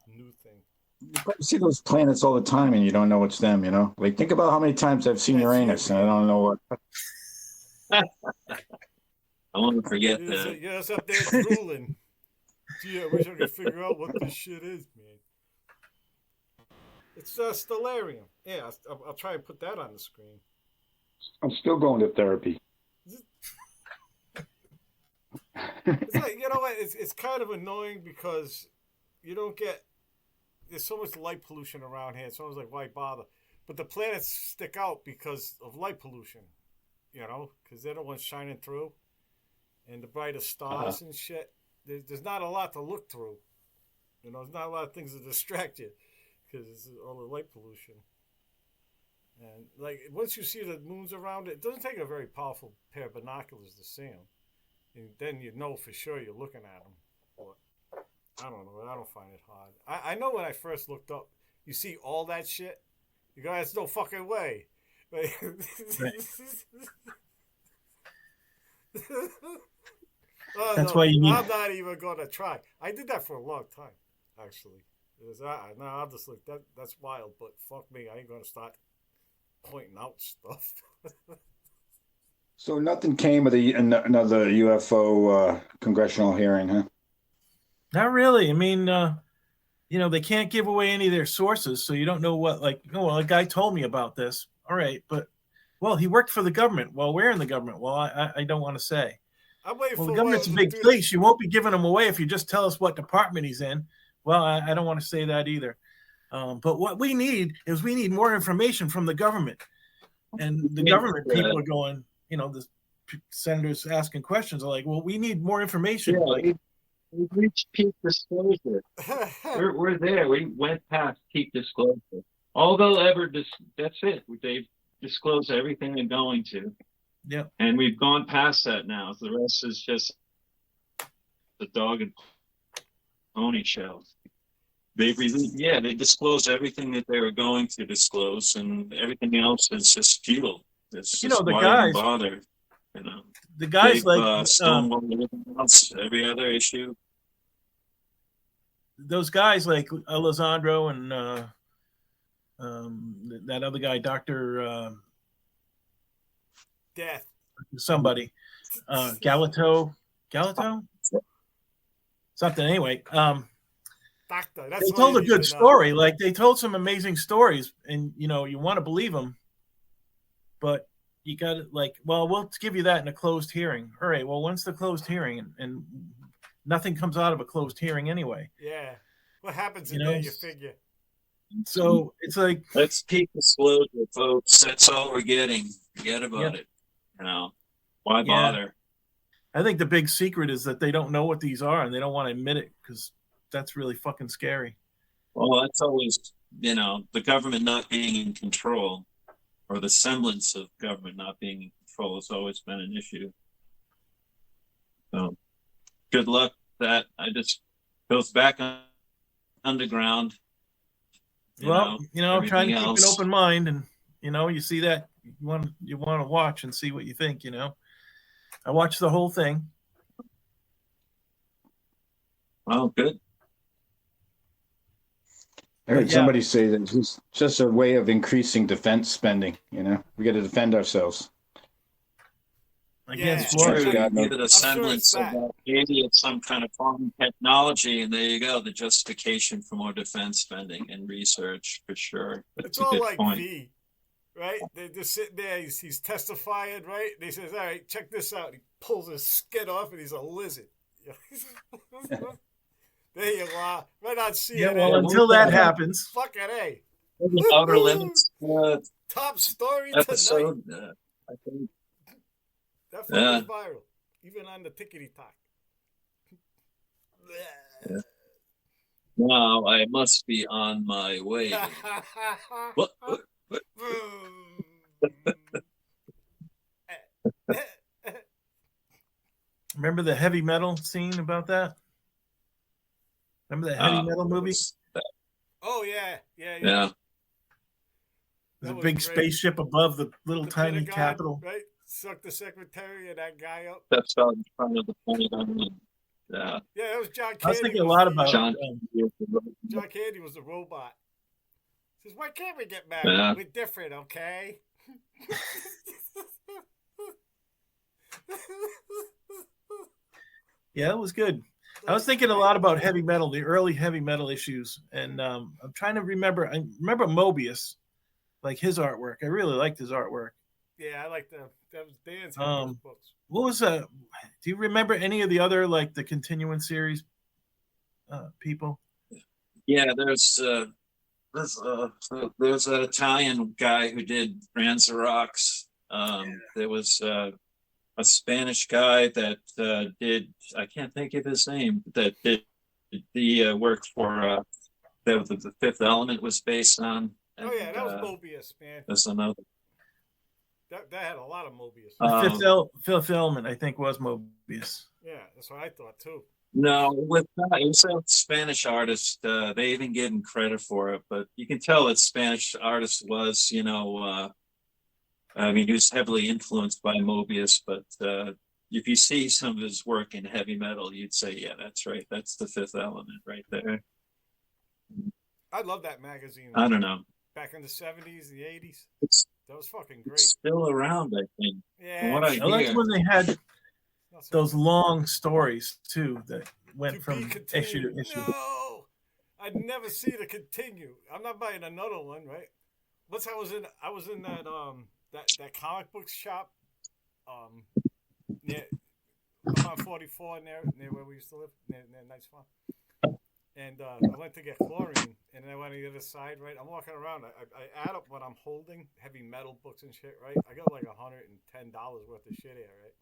S1: new thing.
S4: You probably see those planets all the time, and you don't know it's them. You know, like think about how many times I've seen
S1: That's
S4: Uranus,
S1: you.
S4: and I don't know what.
S2: I want to forget that.
S1: You're just up there drooling. Gee, I wish I could figure out what this shit is, man. It's Stellarium. Yeah, I'll try and put that on the screen.
S4: I'm still going to therapy.
S1: It's like, you know what? It's kind of annoying because you don't get. There's so much light pollution around here. It's almost like, why bother? But the planets stick out because of light pollution, you know, because they're the ones shining through, and the brighter stars and shit. There's not a lot to look through, you know. There's not a lot of things to distract you because it's all the light pollution. And like once you see the moons around it doesn't take a very powerful pair of binoculars to see them. And then you know for sure you're looking at them. But I don't know. I don't find it hard. I know when I first looked up, you see all that shit. You go, that's no fucking way. Like, oh,
S3: That's
S1: no,
S3: why you need.
S1: I'm not even going to try. I did that for a long time, actually. No, I'll just look. That's wild, but fuck me, I ain't gonna start pointing out stuff.
S4: So nothing came of another UFO congressional hearing, huh?
S3: Not really. I mean, they can't give away any of their sources, so you don't know what. Like, oh, well, a guy told me about this. All right, but well, he worked for the government. Well, where in the government? Well, I don't want to say.
S1: I'm waiting
S3: Well,
S1: for
S3: the government's a
S1: one
S3: big
S1: dude.
S3: place. You won't be giving them away if you just tell us what department he's in. Well, I don't want to say that either. But what we need is more information from the government. And the government people are going, the senators asking questions are like, well, we need more information.
S2: Yeah,
S3: like,
S2: we reached peak disclosure. We're there. We went past peak disclosure. All they'll ever that's it. They've disclosed everything they're going to.
S3: Yeah.
S2: And we've gone past that now. The rest is just the dog and pony show. They disclosed everything that they were going to disclose, and everything else is just futile. It's just
S3: the
S2: why
S3: guys,
S2: even bother.
S3: The guys
S2: Stonewall everything else, every other issue.
S3: Those guys like Alessandro and that other guy, Dr.
S1: Death.
S3: Somebody. Galato? Something anyway.
S1: Doctor.
S3: They told a good story. Like, they told some amazing stories, and you want to believe them, but you got to, like, well, we'll give you that in a closed hearing. All right, well, when's the closed hearing? And nothing comes out of a closed hearing anyway.
S1: Yeah. What happens in there, you figure.
S3: So it's like,
S2: let's keep disclosure, folks. That's all we're getting. Forget about it. Why bother?
S3: I think the big secret is that they don't know what these are, and they don't want to admit it, because that's really fucking scary.
S2: Well, that's always, the government not being in control, or the semblance of government not being in control, has always been an issue. So, good luck with that. I just goes back underground.
S3: Trying to keep an open mind, and you see that you want to watch and see what you think. I watched the whole thing.
S2: Well, good.
S4: I heard somebody say that it's just a way of increasing defense spending. We got to defend ourselves.
S3: Against
S2: Florida, give it a semblance of that. Maybe it's some kind of foreign technology, and there you go, the justification for more defense spending and research, for sure.
S1: It's all like V, right? They're just sitting there, he's testifying, right? And he says, all right, check this out. He pulls his skin off, and he's a lizard. There you are. Right on CNN.
S3: Yeah, well, until that happens.
S1: Fucking A.
S2: Outer Limits
S1: top story
S2: episode,
S1: tonight.
S2: I think.
S1: That was viral, even on the tickety talk.
S2: Yeah. Now I must be on my way. What?
S3: Remember the heavy metal scene about that? Remember the heavy metal movie?
S1: Oh yeah.
S3: There's a big spaceship above the little tiny
S1: Pentagon,
S3: Capitol.
S1: Right? Suck the secretary and that guy up.
S2: That's out in front of the Pentagon. Yeah.
S1: Yeah, that was John Candy.
S3: I was thinking a lot about
S2: John
S1: Candy was the robot. He says, why can't we get married? Yeah. We're different, okay?
S3: Yeah, it was good. I was thinking a lot about heavy metal, the early heavy metal issues, and I'm trying to remember. I remember Mobius, like his artwork. I really liked his artwork.
S1: Yeah, I like that. That was Dan's books.
S3: What was do you remember any of the other, like, the continuing series people?
S2: Yeah, there's an Italian guy who did Ranzerox. There was a Spanish guy that did, I can't think of his name, that did the work for that the Fifth Element was based on.
S1: And, that was Mobius, man.
S2: That's another.
S1: That had a lot of Mobius.
S3: The Fifth Element, I think, was Mobius.
S1: Yeah, that's what I thought too.
S2: No, it was a Spanish artist. They even gave him credit for it, but you can tell that Spanish artist was, he was heavily influenced by Mobius, but if you see some of his work in heavy metal, you'd say, yeah, that's right. That's the Fifth Element right there.
S1: I love that magazine.
S2: I don't know.
S1: Back in the 70s, the 80s.
S2: It's
S1: That was fucking great.
S2: it's still around, I think. From
S1: Yeah.
S2: what I
S3: I liked
S2: hear.
S3: when they had
S1: Not so-
S3: those long stories too that went
S1: to
S3: from
S1: be
S3: issue
S1: continued.
S3: to issue.
S1: No, I'd never see it continue. I'm not buying another one, right? Once I was in that comic book shop, near on 44 near where we used to live, near Knights Farm. And I went to get chlorine, and I went on the other side, right? I'm walking around. I add up what I'm holding, heavy metal books and shit, right? I got like $110 worth of shit here, right?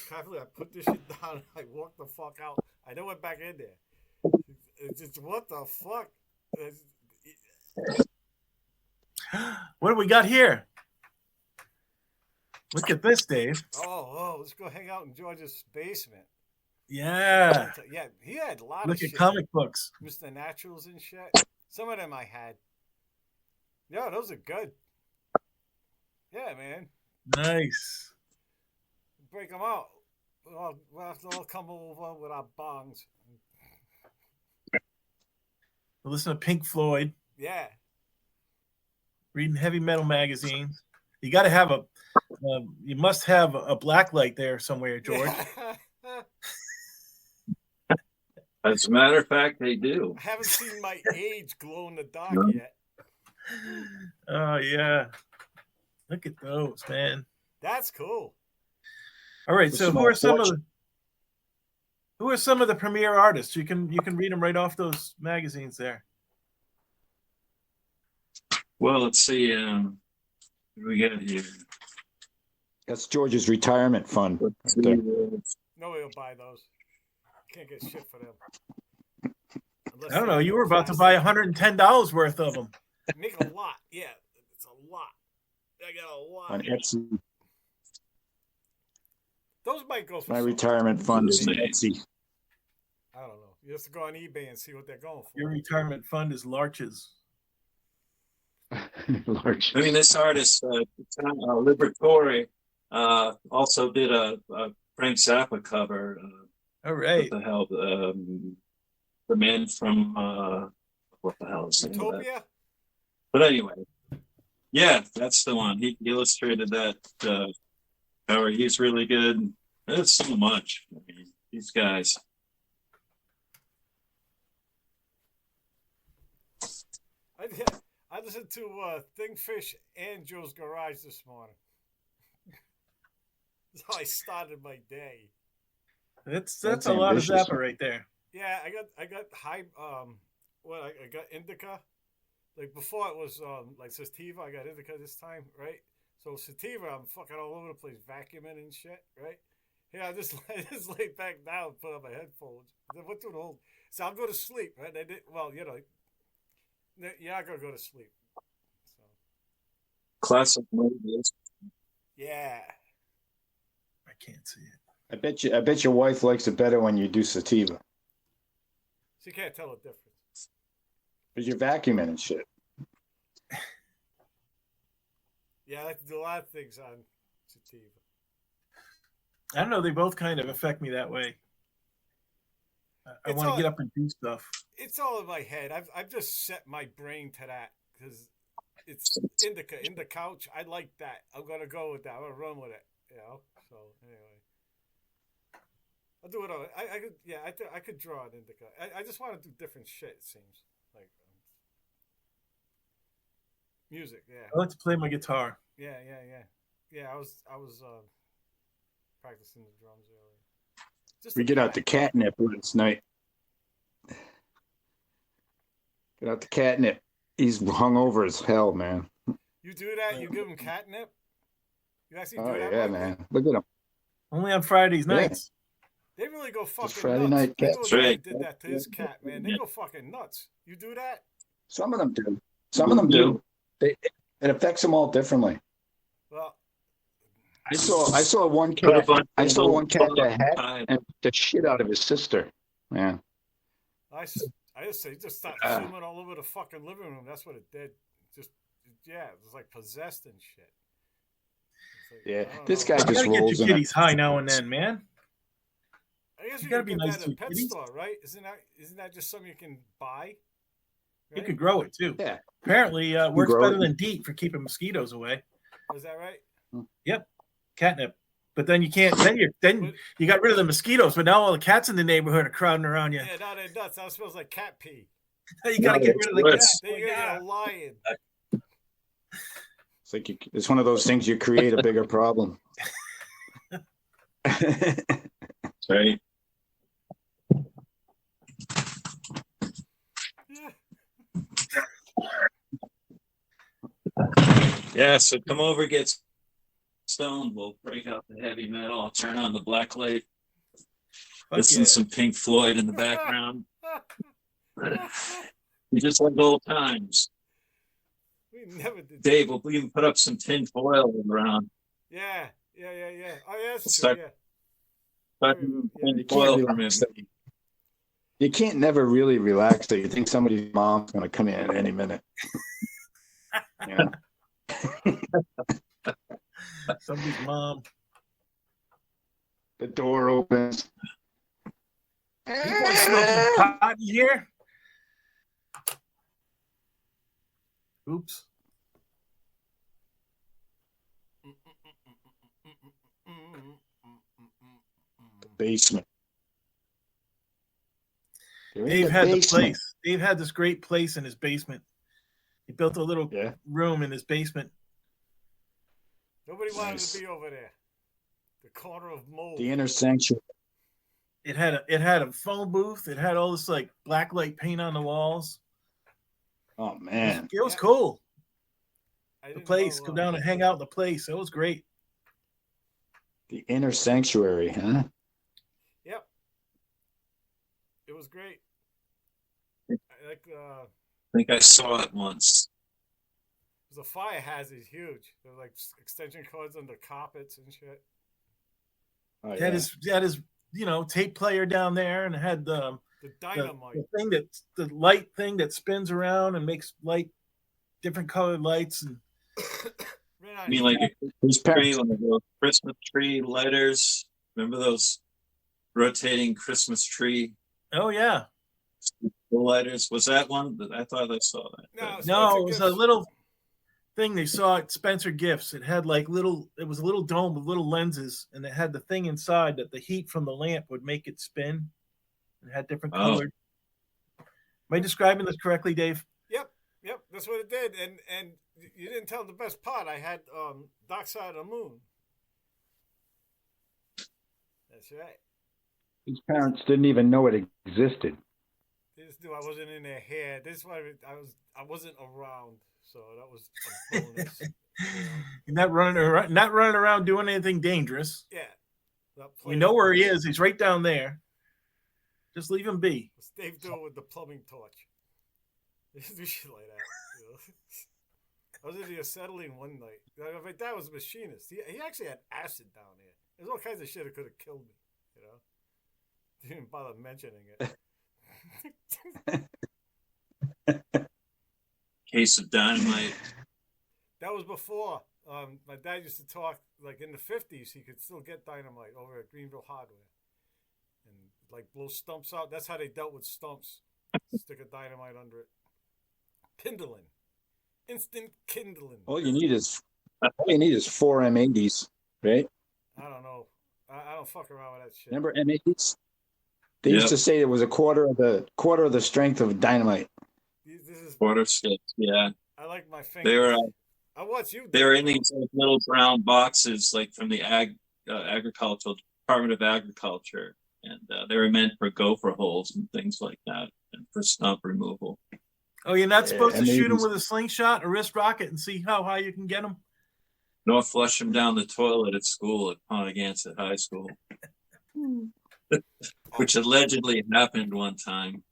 S1: Carefully, I put this shit down. I walked the fuck out. I never went back in there. It's just, what the fuck?
S3: What do we got here? Look at this, Dave.
S1: Oh, let's go hang out in George's basement.
S3: Yeah.
S1: Yeah, he had a lot
S3: Look
S1: of
S3: at
S1: shit.
S3: comic books.
S1: Mr. Naturals and shit. Some of them I had. Yeah, those are good. Yeah, man.
S3: Nice.
S1: Break them out. We'll have to all come over with our bongs.
S3: Listen to Pink Floyd.
S1: Yeah.
S3: Reading heavy metal magazines. You got to have you must have a black light there somewhere, George.
S2: As a matter of fact, they do.
S1: I haven't seen my age glow in the dark yet.
S3: Oh yeah. Look at those, man.
S1: That's cool.
S3: All right, so who are some of the premier artists? You can read them right off those magazines there.
S2: Well, let's see. What do we got here?
S4: That's George's retirement fund.
S2: Let's
S4: Right
S2: see,
S4: there.
S1: Nobody will buy those. Can't get shit for them. Unless
S3: I don't
S1: they
S3: know. You were about to buy $110 worth of them.
S1: make a lot. Yeah, it's a lot. I got a lot.
S4: On Etsy.
S1: Those might go for
S4: My
S1: something.
S4: retirement fund is on Etsy.
S1: I don't know. You have to go on eBay and see what they're going for.
S3: Your retirement fund is larches.
S4: Large.
S2: I mean, this artist, Liberatore, also did a Frank Zappa cover.
S3: All right.
S2: What the hell? The man from what the hell is the name of that?
S1: Utopia?
S2: But anyway, yeah, that's the one. He illustrated that cover. He's really good. There's so much. I mean, these guys.
S1: I listened to Thingfish and Joe's Garage this morning. That's how I started my day.
S3: That's
S4: That's
S3: a lot of
S4: ambitious.
S3: Zappa right there.
S1: Yeah, I got high I got indica. Like before it was like sativa, I got indica this time, right? So sativa, I'm fucking all over the place, vacuuming and shit, right? Yeah, I just laid back down, put on my headphones. Then went through the whole. So I'll go to sleep, right? I did well, you know. Yeah, I gotta go to sleep. So
S2: Classic movies.
S1: yeah,
S3: I can't see it.
S4: I bet your wife likes it better when you do sativa.
S1: she can't tell the difference.
S4: Because you're vacuuming and shit.
S1: Yeah, I like to do a lot of things on sativa.
S3: I don't know. They both kind of affect me that way. I
S1: It's
S3: want to
S1: all-
S3: get up and do stuff.
S1: It's all in my head. I've just set my brain to that because it's indica in the couch. I like that. I'm gonna go with that. I'm gonna run with it. You know. So anyway, I'll do it all. I could I could draw an indica. I just want to do different shit. It seems like music. Yeah.
S3: I like to play my guitar.
S1: Yeah. I was practicing the drums earlier. Just
S4: We
S1: to
S4: get
S1: be
S4: out the
S1: back.
S4: catnip last night. Get out the catnip. He's hungover as hell, man.
S1: You do that? You give him catnip? You actually do
S4: Oh
S1: that?
S4: yeah,
S1: Mikey?
S4: man. Look at him.
S3: Only on Fridays
S4: Yeah.
S3: nights.
S1: They really go fucking
S4: Friday
S1: nuts.
S4: night
S1: I know
S4: cat.
S1: a guy
S2: Right.
S1: did that to his cat, man. They go fucking nuts. You do that?
S4: Some of them do. Some of them do. It affects them all differently.
S1: Well,
S4: I saw one
S2: Put a
S4: cat.
S2: bunch
S4: I
S2: of
S4: saw
S2: little
S4: one cat that had
S2: time.
S4: and the shit out of his sister. Man.
S1: I just say just start zooming all over the fucking living room. That's what it did. Just yeah, it was like possessed and shit. It's like,
S4: Yeah,
S1: I don't
S4: this
S1: know.
S4: guy
S3: You
S4: just
S3: gotta get
S4: rolls
S3: your
S4: in.
S3: kitties high now and then, man.
S1: I guess
S3: you
S1: you
S3: gotta
S1: can
S3: be
S1: get
S3: nice
S1: that
S3: to
S1: at a
S3: your
S1: pet
S3: kitties.
S1: store, right? Isn't that just something you can buy?
S3: You
S1: Right?
S3: could grow it too.
S4: Yeah.
S3: Apparently, works
S4: grow
S3: better
S4: it.
S3: than DEET for keeping mosquitoes away.
S1: Is that right?
S3: Yep, catnip. But then you can't. Then you got rid of the mosquitoes, but now all the cats in the neighborhood are crowding around you.
S1: Yeah, now they're nuts. That smells like cat pee.
S3: You got to get rid of the
S2: worse.
S3: cats.
S1: Then you're gonna get a lion.
S4: It's like it's one of those things you create a bigger problem.
S2: Right. Yeah, so come over, get stoned. We'll break out the heavy metal. I'll turn on the black light. Listen to some Pink Floyd in the background. We just like old times.
S1: We never did.
S2: Dave, we'll even put up some tin foil around.
S1: Yeah. Oh, yeah, that's
S2: Start-
S1: true. Yeah.
S2: But
S1: Yeah.
S2: tin foil from him.
S4: relax. You can't never really relax till you think somebody's mom's going to come in at any minute. You know?
S3: Somebody's mom.
S4: The door opens.
S3: People are smoking pot in here. Oops.
S4: Basement. They're in
S3: Dave had the
S4: basement.
S3: place. Dave had this great place in his basement. He built a little
S4: Yeah.
S3: room in his basement.
S1: Nobody wanted
S4: Nice.
S1: to be over there. The corner of mold.
S4: The inner sanctuary.
S3: It had a phone booth. It had all this like black light paint on the walls.
S4: Oh man.
S3: It was
S1: Yeah.
S3: cool.
S1: I
S3: The
S1: didn't
S3: place,
S1: know,
S3: go down and hang out in the place. It was great.
S4: The inner sanctuary, huh?
S1: Yep. It was great. I like
S2: I think I saw it once.
S1: it was a fire hazard, huge. There were like extension cords under carpets and shit.
S4: Oh,
S3: He
S4: yeah.
S3: had his tape player down there, and it had
S1: The
S3: the
S1: dynamite.
S3: thing the light thing that spins around and makes different colored lights. And
S1: Ran
S2: I
S1: out
S2: mean,
S1: of
S2: like
S1: heat.
S2: a Christmas tree, one of those Christmas tree lighters. Remember those rotating Christmas tree
S3: oh yeah,
S2: lighters? Was that one? I thought I saw that.
S1: No,
S3: no,
S1: Spencer
S3: it was a
S1: Gifts.
S3: little thing they saw at Spencer Gifts. It had like it was a little dome with little lenses, and it had the thing inside that the heat from the lamp would make it spin. It had different
S2: Oh.
S3: colored. Am I describing this correctly, Dave?
S1: Yep, that's what it did. And you didn't tell the best part. I had Dark Side of the Moon. That's right.
S4: His parents didn't even know it existed.
S1: They just knew I wasn't in their hair. This is why I wasn't around, so that was a bonus.
S3: You're not running around doing anything dangerous.
S1: Yeah.
S3: We know where he is. He's right down there. Just leave him be.
S1: What's Dave doing with the plumbing torch? They just do shit like that. You know? I was in the acetylene one night. My dad was a machinist. He actually had acid down there. There's all kinds of shit that could have killed me. You know, didn't even bother mentioning it.
S2: Case of dynamite.
S1: That was before. My dad used to talk like in the 50s. He could still get dynamite over at Greenville Hardware, and like blow stumps out. That's how they dealt with stumps. Stick a dynamite under it. Kindling, instant kindling.
S4: All you need is 4 M80s, right?
S1: I don't know. I don't fuck around with that shit.
S4: Remember M80s? They
S2: Yep.
S4: used to say it was a quarter of the strength of dynamite.
S1: This is.
S2: Quarter sticks. Yeah,
S1: I like my fingers.
S2: they were.
S1: I watch you.
S2: They were in these like, little brown boxes, like from the agricultural Department of Agriculture, and they were meant for gopher holes and things like that, and for stump removal.
S3: Oh, you're not
S4: Yeah,
S3: supposed to
S4: and
S3: shoot him
S4: maybe-
S3: with a slingshot, a wrist rocket, and see how high you can get him?
S2: Nor flush them down the toilet at school at Pontiac High School, which allegedly happened one time.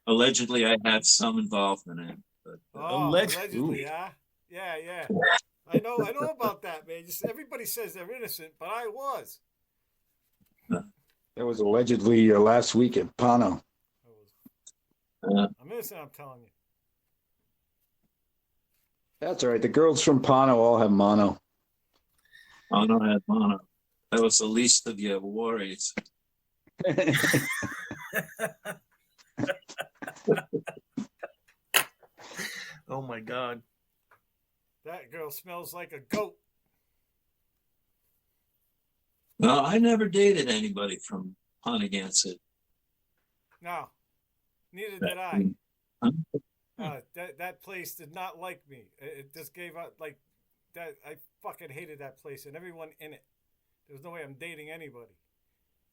S2: Allegedly, I had some involvement in. But,
S1: Oh,
S3: Allegedly.
S1: allegedly, huh? Yeah. I know about that, man. Just everybody says they're innocent, but I was.
S4: That was allegedly last week at Pano.
S1: I'm innocent. I'm telling you.
S4: That's all right. The girls from Pano all have mono.
S2: Mono had mono. That was the least of your worries.
S3: Oh my God.
S1: That girl smells like a goat.
S2: No, I never dated anybody from Pontiac.
S1: No, neither did I. That place did not like me. It just gave out like that. I fucking hated that place and everyone in it. There was no way I'm dating anybody.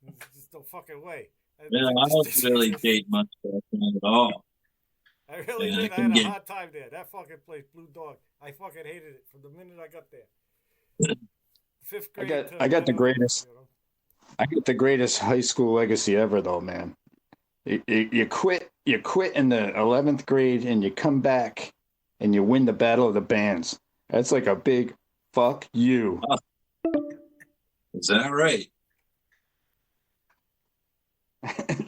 S1: There's just no fucking way.
S2: Yeah, I don't really date much back then at all.
S1: I really did. I had a hard time there. That fucking place, Blue Dog. I fucking hated it from the minute I got there. Fifth grade.
S4: I got the greatest. You know? I got the greatest high school legacy ever, though, man. You quit in the 11th grade, and you come back, and you win the Battle of the Bands. That's like a big fuck you.
S2: Is that right?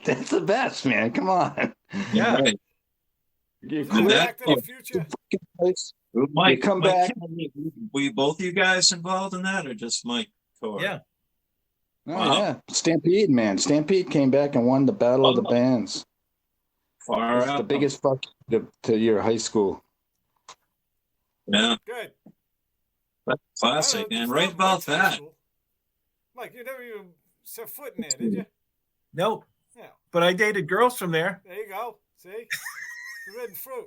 S4: That's the best, man. Come on.
S3: Yeah.
S2: Right.
S4: You
S1: quit Back to the Future.
S2: Mike,
S4: come back.
S2: Were you both you guys involved in that, or just Mike?
S3: Yeah.
S4: Oh, wow. Yeah. Stampede, man. Stampede came back and won the Battle of the Bands.
S2: Far out.
S4: The biggest fuck to your high school.
S2: Yeah.
S1: Good.
S2: That's classic, man. Right about that.
S1: Mike, you never even set foot in there, did you?
S3: Nope.
S1: Yeah.
S3: But I dated girls from there.
S1: There you go. See? Forbidden fruit.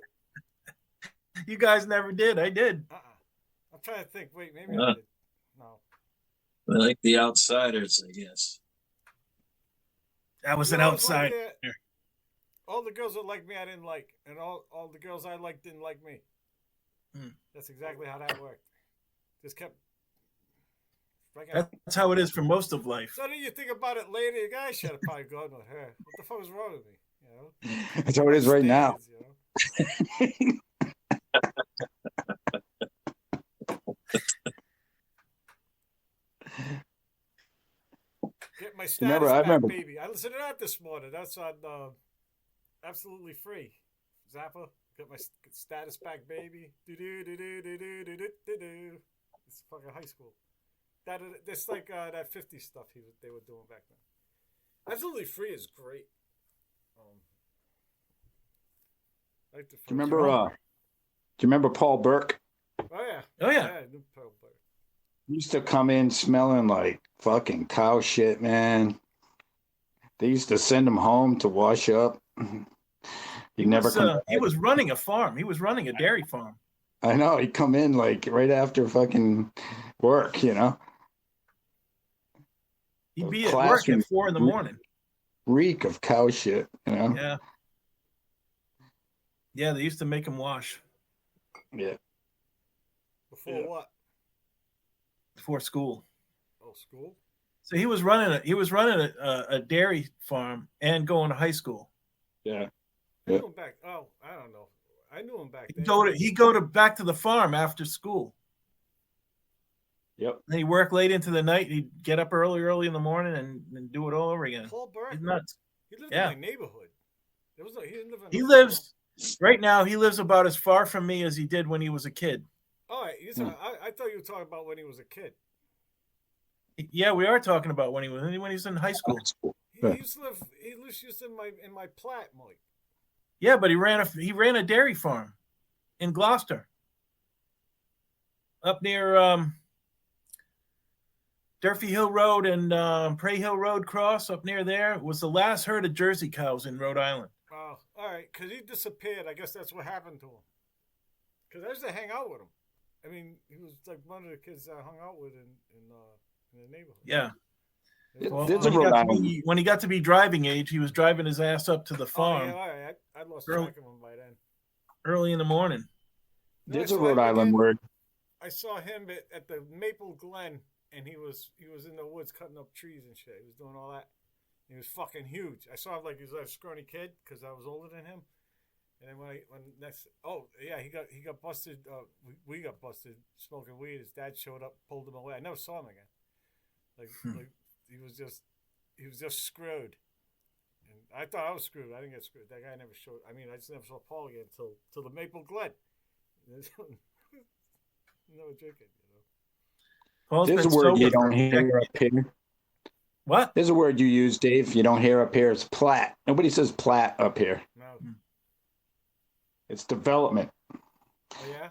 S3: You guys never did. I did.
S1: I'm trying to think. Wait, maybe I did. No.
S2: I like the outsiders, I guess.
S3: That was an outsider.
S1: All the girls that liked me, I didn't like. And all the girls I liked didn't like me. That's exactly how that worked. Just kept...
S3: That's how it is for most of life.
S1: So then you think about it later, you guys should have probably gone with her. What the fuck was wrong with me? You know?
S4: That's how it is right now.
S1: You know? Get my status back, baby. I listened to that this morning. That's on absolutely free. Zappa, get my status back, baby. It's fucking high school. That's like that 50 stuff they were doing back then. Absolutely free is great. Like do
S4: you remember Paul Burke?
S1: Oh yeah.
S3: Oh yeah.
S1: I knew Paul Burke.
S4: He used to come in smelling like fucking cow shit, man. They used to send him home to wash up. He was running a farm. He was running a dairy farm. I know. He'd come in like right after fucking work, you know.
S3: He'd be at work at 4 a.m.
S4: Reek of cow shit, you know.
S3: Yeah. Yeah, they used to make him wash.
S4: Yeah.
S1: Before what?
S3: Before school.
S1: Oh, school.
S3: So he was running a dairy farm and going to high school.
S4: Yeah.
S1: I knew him back. Oh, I don't know. I knew him back then.
S3: He'd go back to the farm after school.
S4: Yep.
S3: Then he'd work late into the night. He'd get up early in the morning and do it all over again.
S1: Paul Burke.
S3: He's nuts.
S1: He lived in my neighborhood. He didn't live in.
S3: He lives right now. He lives about as far from me as he did when he was a kid.
S1: All right. I thought you were talking about when he was a kid.
S3: Yeah, we are talking about when he was in high school.
S1: He used to live in my plat, Mike.
S3: Yeah, but he ran a dairy farm in Gloucester, up near Durfee Hill Road and Prey Hill Road cross. Up near there it was the last herd of Jersey cows in Rhode Island.
S1: Oh, all right, because he disappeared. I guess that's what happened to him. Because I used to hang out with him. I mean, he was like one of the kids I hung out with in the neighborhood.
S3: Yeah.
S4: Well,
S3: when he got to be driving age, he was driving his ass up to the farm.
S1: Oh, yeah, all right. I lost track of him by then.
S3: Early in the morning.
S4: There's a Rhode Island word.
S1: I saw him at the Maple Glen, and he was in the woods cutting up trees and shit. He was doing all that. He was fucking huge. I saw him like he was a scrawny kid because I was older than him. And then he got busted. We got busted smoking weed. His dad showed up, pulled him away. I never saw him again. Like he was just screwed. And I thought I was screwed. I didn't get screwed. That guy never showed. I mean, I just never saw Paul again till the Maple Glen. Never drinking, you know.
S4: There's a word you don't hear up here.
S3: What?
S4: There's a word you use, Dave. You don't hear up here. It's plat. Nobody says plat up here.
S1: No.
S4: It's development.
S1: Oh yeah.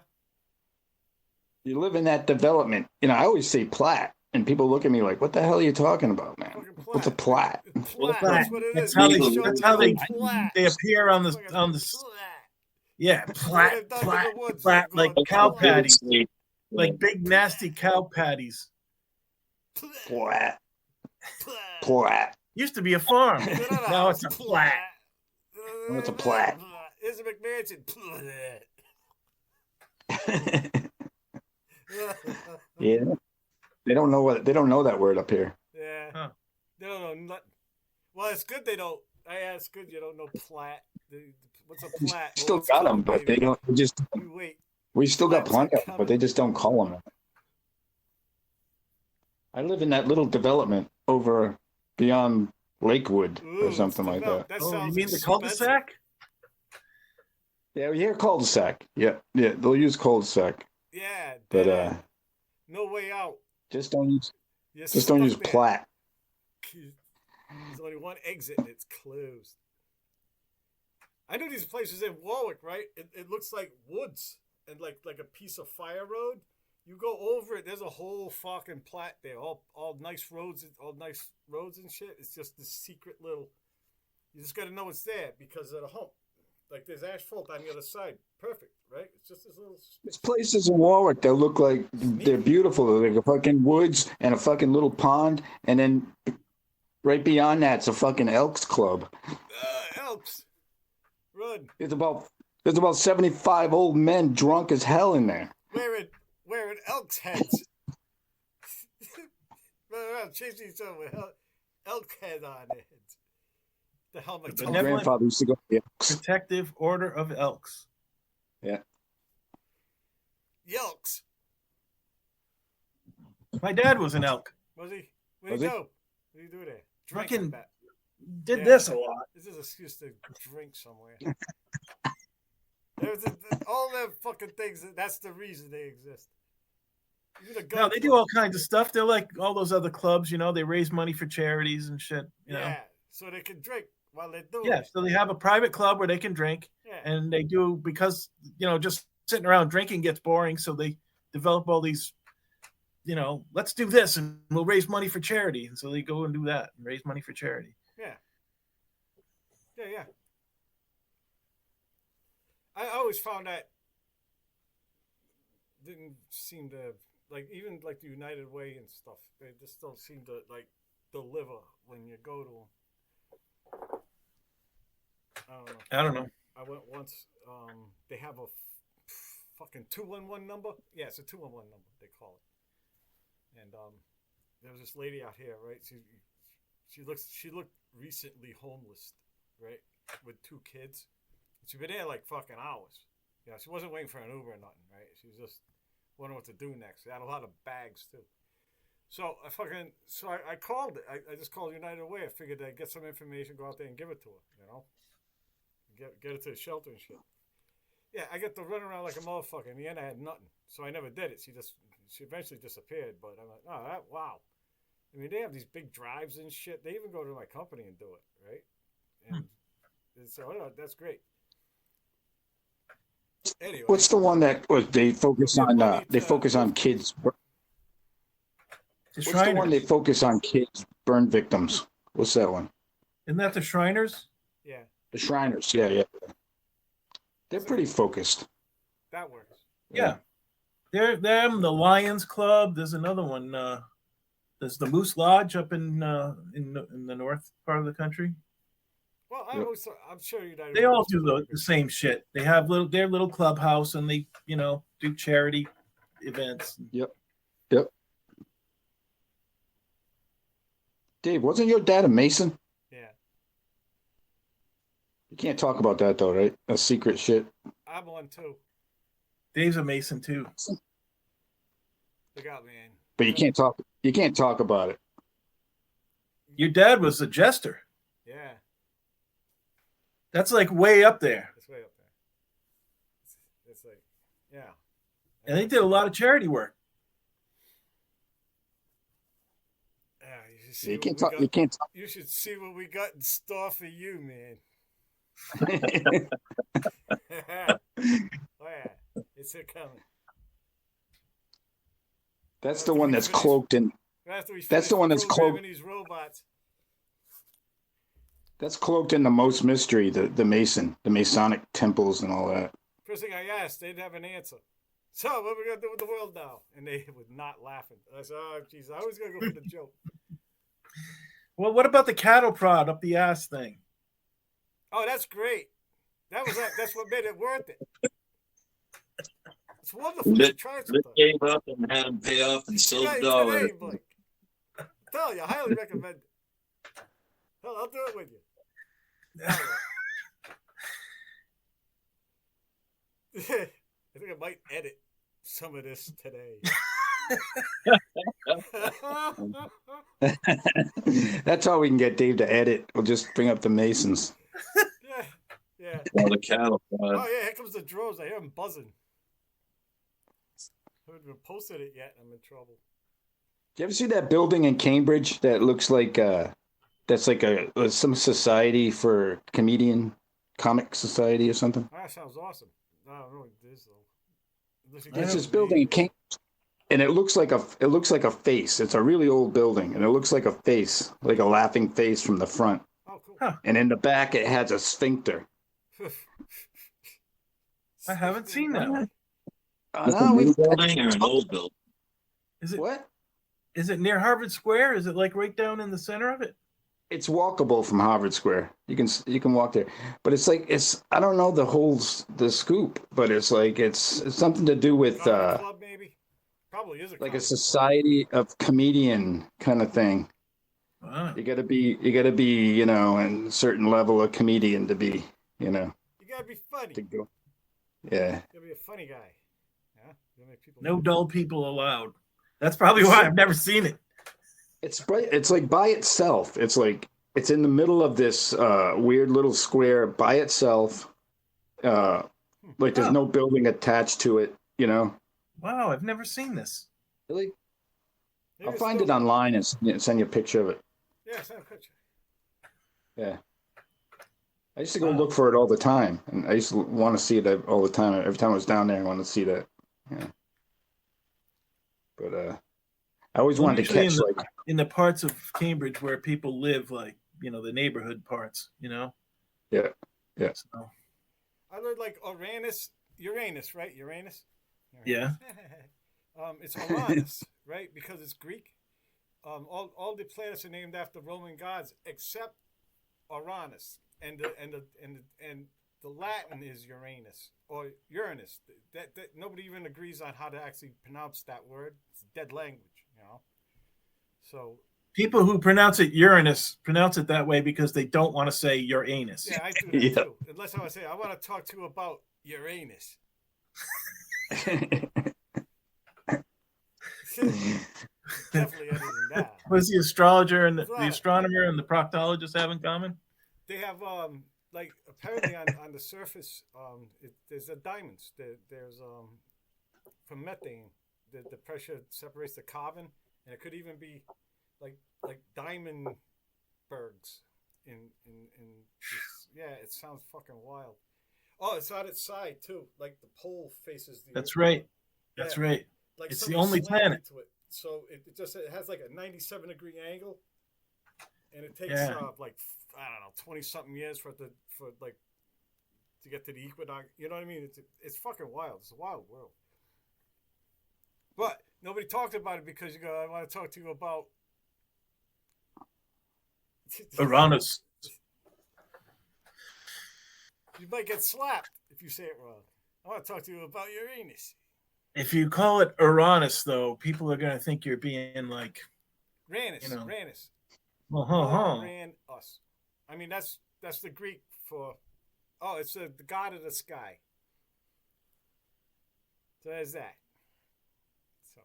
S4: You live in that development. You know, I always say plat, and people look at me like, "What the hell are you talking about, man?
S1: Fucking
S4: What's a
S1: plat.
S4: plat?"
S1: Plat.
S3: Plat.
S1: That's what it
S3: That's
S1: is.
S3: how
S1: man.
S3: they.
S1: Show
S3: That's
S1: me
S3: how they.
S1: plat.
S3: They appear on the
S1: Fucking
S3: the.
S1: plat.
S3: Yeah,
S1: That's what
S3: plat,
S1: they've done in
S3: plat,
S1: the woods.
S3: plat,
S1: They're
S3: like
S1: going
S3: cow
S1: plat.
S3: patties,
S2: Yeah.
S3: like big nasty cow patties.
S4: Plat,
S1: Plat.
S4: plat.
S3: Used to be a farm.
S1: Get out of
S3: Now
S1: house.
S3: it's a plat.
S4: What's a plat?
S1: Here's a McMansion.
S4: Yeah, they don't know that word up here.
S1: Yeah.
S3: Huh.
S1: They don't know nothing. Well, it's good they don't. It's good you don't know plat. What's a plat?
S4: Still
S1: it's
S4: got them,
S1: code,
S4: but
S1: baby.
S4: they don't.
S1: We wait.
S4: We still got
S1: Plats are
S4: plenty of them, but they
S1: coming.
S4: just don't call them. I live in that little development over beyond Lakewood or
S1: Ooh,
S4: something like that.
S1: That
S3: Oh, you
S1: sounds
S3: mean the
S1: expensive.
S3: cul-de-sac?
S4: Yeah, we hear cul-de-sac. Yeah, they'll use cul-de-sac,
S1: Yeah,
S4: but
S1: dead-end. No way out.
S4: just don't use
S1: You're
S4: just don't
S1: stuck
S4: use
S1: there.
S4: plat.
S1: There's only one exit and it's closed. I know these places in Warwick, right? It looks like woods and like a piece of fire road. You go over it, there's a whole fucking plat there, all nice roads, and shit. It's just this secret little. You just got to know it's there because of the hump. Like there's asphalt on the other side. Perfect, right? It's just this little.
S4: There's places in Warwick that look like they're beautiful. They're like a fucking woods and a fucking little pond, and then right beyond that's a fucking Elks Club.
S1: Elks, run!
S4: There's about 75 old men drunk as hell in there.
S1: Wearing elk's heads. Run around chasing each other with elk head on their heads. The hell am I
S3: The
S1: talking
S4: My
S3: benevolent-
S4: grandfather used to go to the Elks.
S3: Protective Order of Elks.
S4: Yeah.
S1: Yelks.
S3: My dad was an elk.
S1: Was he? What did
S4: Was
S1: he
S4: he?
S1: do? What did he do there? Drink,
S3: Fucking
S1: I bet.
S3: Did
S1: Yeah.
S3: this a lot.
S1: This is an excuse to drink somewhere. All them fucking things, that's the reason they exist. Even a gun
S3: No, they do
S1: club.
S3: all kinds of stuff. They're like all those other clubs, you know. They raise money for charities and shit. You know.
S1: Yeah, so they can drink while they're doing
S3: Yeah,
S1: it.
S3: so they have a private club where they can drink,
S1: Yeah.
S3: and they do because just sitting around drinking gets boring. So they develop all these, let's do this and we'll raise money for charity. And so they go and do that and raise money for charity.
S1: Yeah. Yeah. I always found that didn't seem to even like the United Way and stuff. They just don't seem to deliver when you go to them.
S3: I don't know.
S1: I went once. They have a fucking 211 number. Yeah, it's a 211 number. They call it. And there was this lady out here, right? She looked recently homeless, right, with 2 kids. She'd been there like fucking hours. Yeah, she wasn't waiting for an Uber or nothing, right? She was just wondering what to do next. They had a lot of bags too. So I called it. I just called United Way. I figured I'd get some information, go out there and give it to her, get it to the shelter and shit. Yeah, I got to run around like a motherfucker. In the end, I had nothing, so I never did it. She eventually disappeared. But I'm like, oh, wow. I mean, they have these big drives and shit. They even go to my company and do it, right? And so that's great. Anyway,
S4: What's the one that was they focus on? They focus on kids.
S3: The
S4: What's the one they
S3: Shriners.
S4: focus on kids burn victims? What's that one?
S3: Isn't that the Shriners?
S1: yeah,
S4: The Shriners. Yeah. They're pretty focused.
S1: that works.
S3: Yeah. They're them, the Lions Club. There's another one. There's the Moose Lodge up in the north part of the country.
S1: Well,
S4: Yep.
S1: I'm sure United.
S3: They
S1: Way
S3: all
S1: does
S3: do the same shit. They have their little clubhouse and they, do charity events.
S4: Yep. Dave, wasn't your dad a Mason?
S1: Yeah,
S4: You can't talk about that though, right? That's secret shit.
S1: I'm one too.
S3: Dave's a Mason too.
S1: Look out, man.
S4: But you can't talk. You can't talk about it.
S3: Your dad was a jester.
S1: Yeah,
S3: That's like way up there.
S1: it's way up there. It's like, yeah.
S3: And they did a lot of charity work.
S1: Yeah, you should see
S4: You
S1: what
S4: can't
S1: we
S4: talk.
S1: got-
S4: You can't talk.
S1: You should see what we got in store for you, man. Oh yeah, It's coming.
S4: That's the one that's cloaked in. That's the one that's cloaked.
S1: These robots.
S4: That's cloaked in the most mystery, the Masonic temples and all that.
S1: First thing I asked, they didn't have an answer. So what are we gonna do with the world now? And they were not laughing. I said, "Oh, jeez, I was gonna go for the joke."
S3: Well, what about the cattle prod up the ass thing?
S1: Oh, that's great. That's what made it worth it. It's wonderful.
S2: Rick gave up and had him pay off in silver dollars.
S1: I'm telling you, I highly recommend it. Hell, I'll do it with you. I think I might edit some of this today.
S4: That's all we can get Dave to edit. We'll just bring up the Masons.
S1: Yeah.
S2: Well, the cattle prod.
S1: Oh, yeah, here comes the drones. I hear them buzzing. I haven't even posted it yet. I'm in trouble.
S4: Do you ever see that building in Cambridge that looks like that's like some society for comic society or something?
S1: Oh, that sounds awesome. I don't know what it is though.
S4: It's this building in Cambridge, and it looks like a face. It's a really old building, and it looks like a face, like a laughing face from the front.
S1: Oh, cool.
S3: Huh.
S4: And in the back, it has a sphincter.
S3: I haven't seen that one.
S2: A new building or an old building?
S3: Is it
S4: What?
S3: Is it near Harvard Square? Is it like right down in the center of it?
S4: It's walkable from Harvard Square. You can walk there, but it's I don't know the scoop, but it's something to do with
S1: club, maybe? Probably is
S4: like a society of comedian kind of thing.
S3: Wow.
S4: You gotta be in a certain level of comedian to be
S1: You gotta be funny.
S4: to go. Yeah.
S1: You gotta be a funny guy. Yeah.
S3: No dull people allowed. That's probably why I've never seen it.
S4: It's like by itself. It's like it's in the middle of this weird little square by itself. Like there's no building attached to it.
S3: Wow, I've never seen this.
S4: Really?
S1: Maybe
S4: I'll find it online and send you a picture of it.
S1: Yeah, send a picture.
S4: Yeah. I used to go look for it all the time, and I used to want to see it all the time. Every time I was down there, I wanted to see that. Yeah. But I always wanted to catch
S3: in the parts of Cambridge where people live, like the neighborhood parts.
S4: Yeah.
S3: So,
S1: I learned like Uranus, right? Uranus.
S3: yeah.
S1: It's Ouranos, right? Because it's Greek. All the planets are named after Roman gods except Uranus, and the Latin is Uranus or Uranus. That nobody even agrees on how to actually pronounce that word. It's a dead language, So
S3: people who pronounce it Uranus pronounce it that way because they don't want to say Uranus.
S1: Yeah, I do that too. Unless I want to say I want to talk to you about Uranus. Definitely editing that.
S3: What does the astrologer and the astronomer and the proctologist have in common?
S1: They have like apparently on the surface there's the diamonds. There's from methane the pressure separates the carbon, and it could even be like diamond bergs in this, yeah, it sounds fucking wild. Oh, it's on its side too, like the pole faces the
S3: That's
S1: Earth.
S3: right. That's right.
S1: Like
S3: it's the only planet.
S1: It. So it has like a 97-degree angle, and it takes like I don't know 20-something years to get to the equinox. You know what I mean? It's fucking wild. It's a wild world. But nobody talked about it because I want to talk to you about
S3: Uranus.
S1: You might get slapped if you say it wrong. I want to talk to you about Uranus.
S3: If you call it Uranus, though, people are going to think you're being like
S1: Ranus. Ranus.
S3: Ran
S1: us. I mean, that's the Greek for. Oh, it's the god of the sky. So there's that. So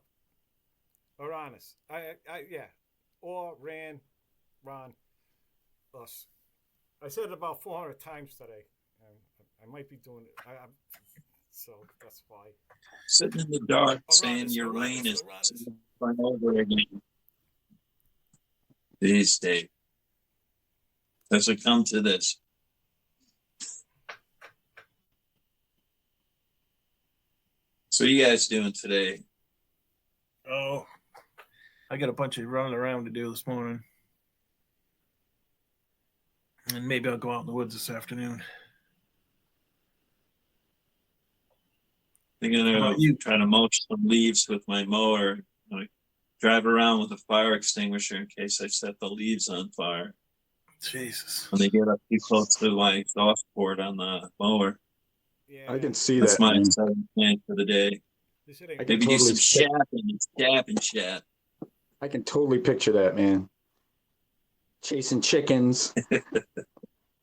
S1: Uranus. Yeah. Or ran us. I said it about 400 times today. I might be doing it. So that's why.
S2: Sitting in the dark saying Uranus over again. These days. Does it come to this? So what are you guys doing today?
S3: Oh, I got a bunch of running around to do this morning. And maybe I'll go out in the woods this afternoon.
S2: I'm
S3: How
S2: gonna
S3: about you?
S2: try to mulch some leaves with my mower. Drive around with a fire extinguisher in case I set the leaves on fire
S3: Jesus.
S2: when they get up too close to my exhaust port on the mower.
S1: Yeah.
S4: I can see
S2: That's
S4: that.
S2: my
S4: Man.
S2: exciting plan for the day.
S1: They're sitting
S4: I can
S2: Maybe do
S4: totally
S2: some
S4: pic-
S2: shapping and chat.
S4: I can totally picture that, man. Chasing chickens.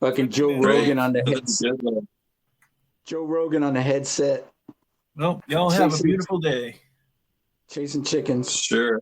S4: Fucking Joe
S1: Flipping
S4: Rogan
S1: it.
S4: on the
S2: That'd be
S4: headset.
S2: good, though.
S4: Joe Rogan on the headset.
S3: Well, y'all have a
S4: Chasing-
S3: beautiful day.
S4: Chasing chickens.
S2: Sure.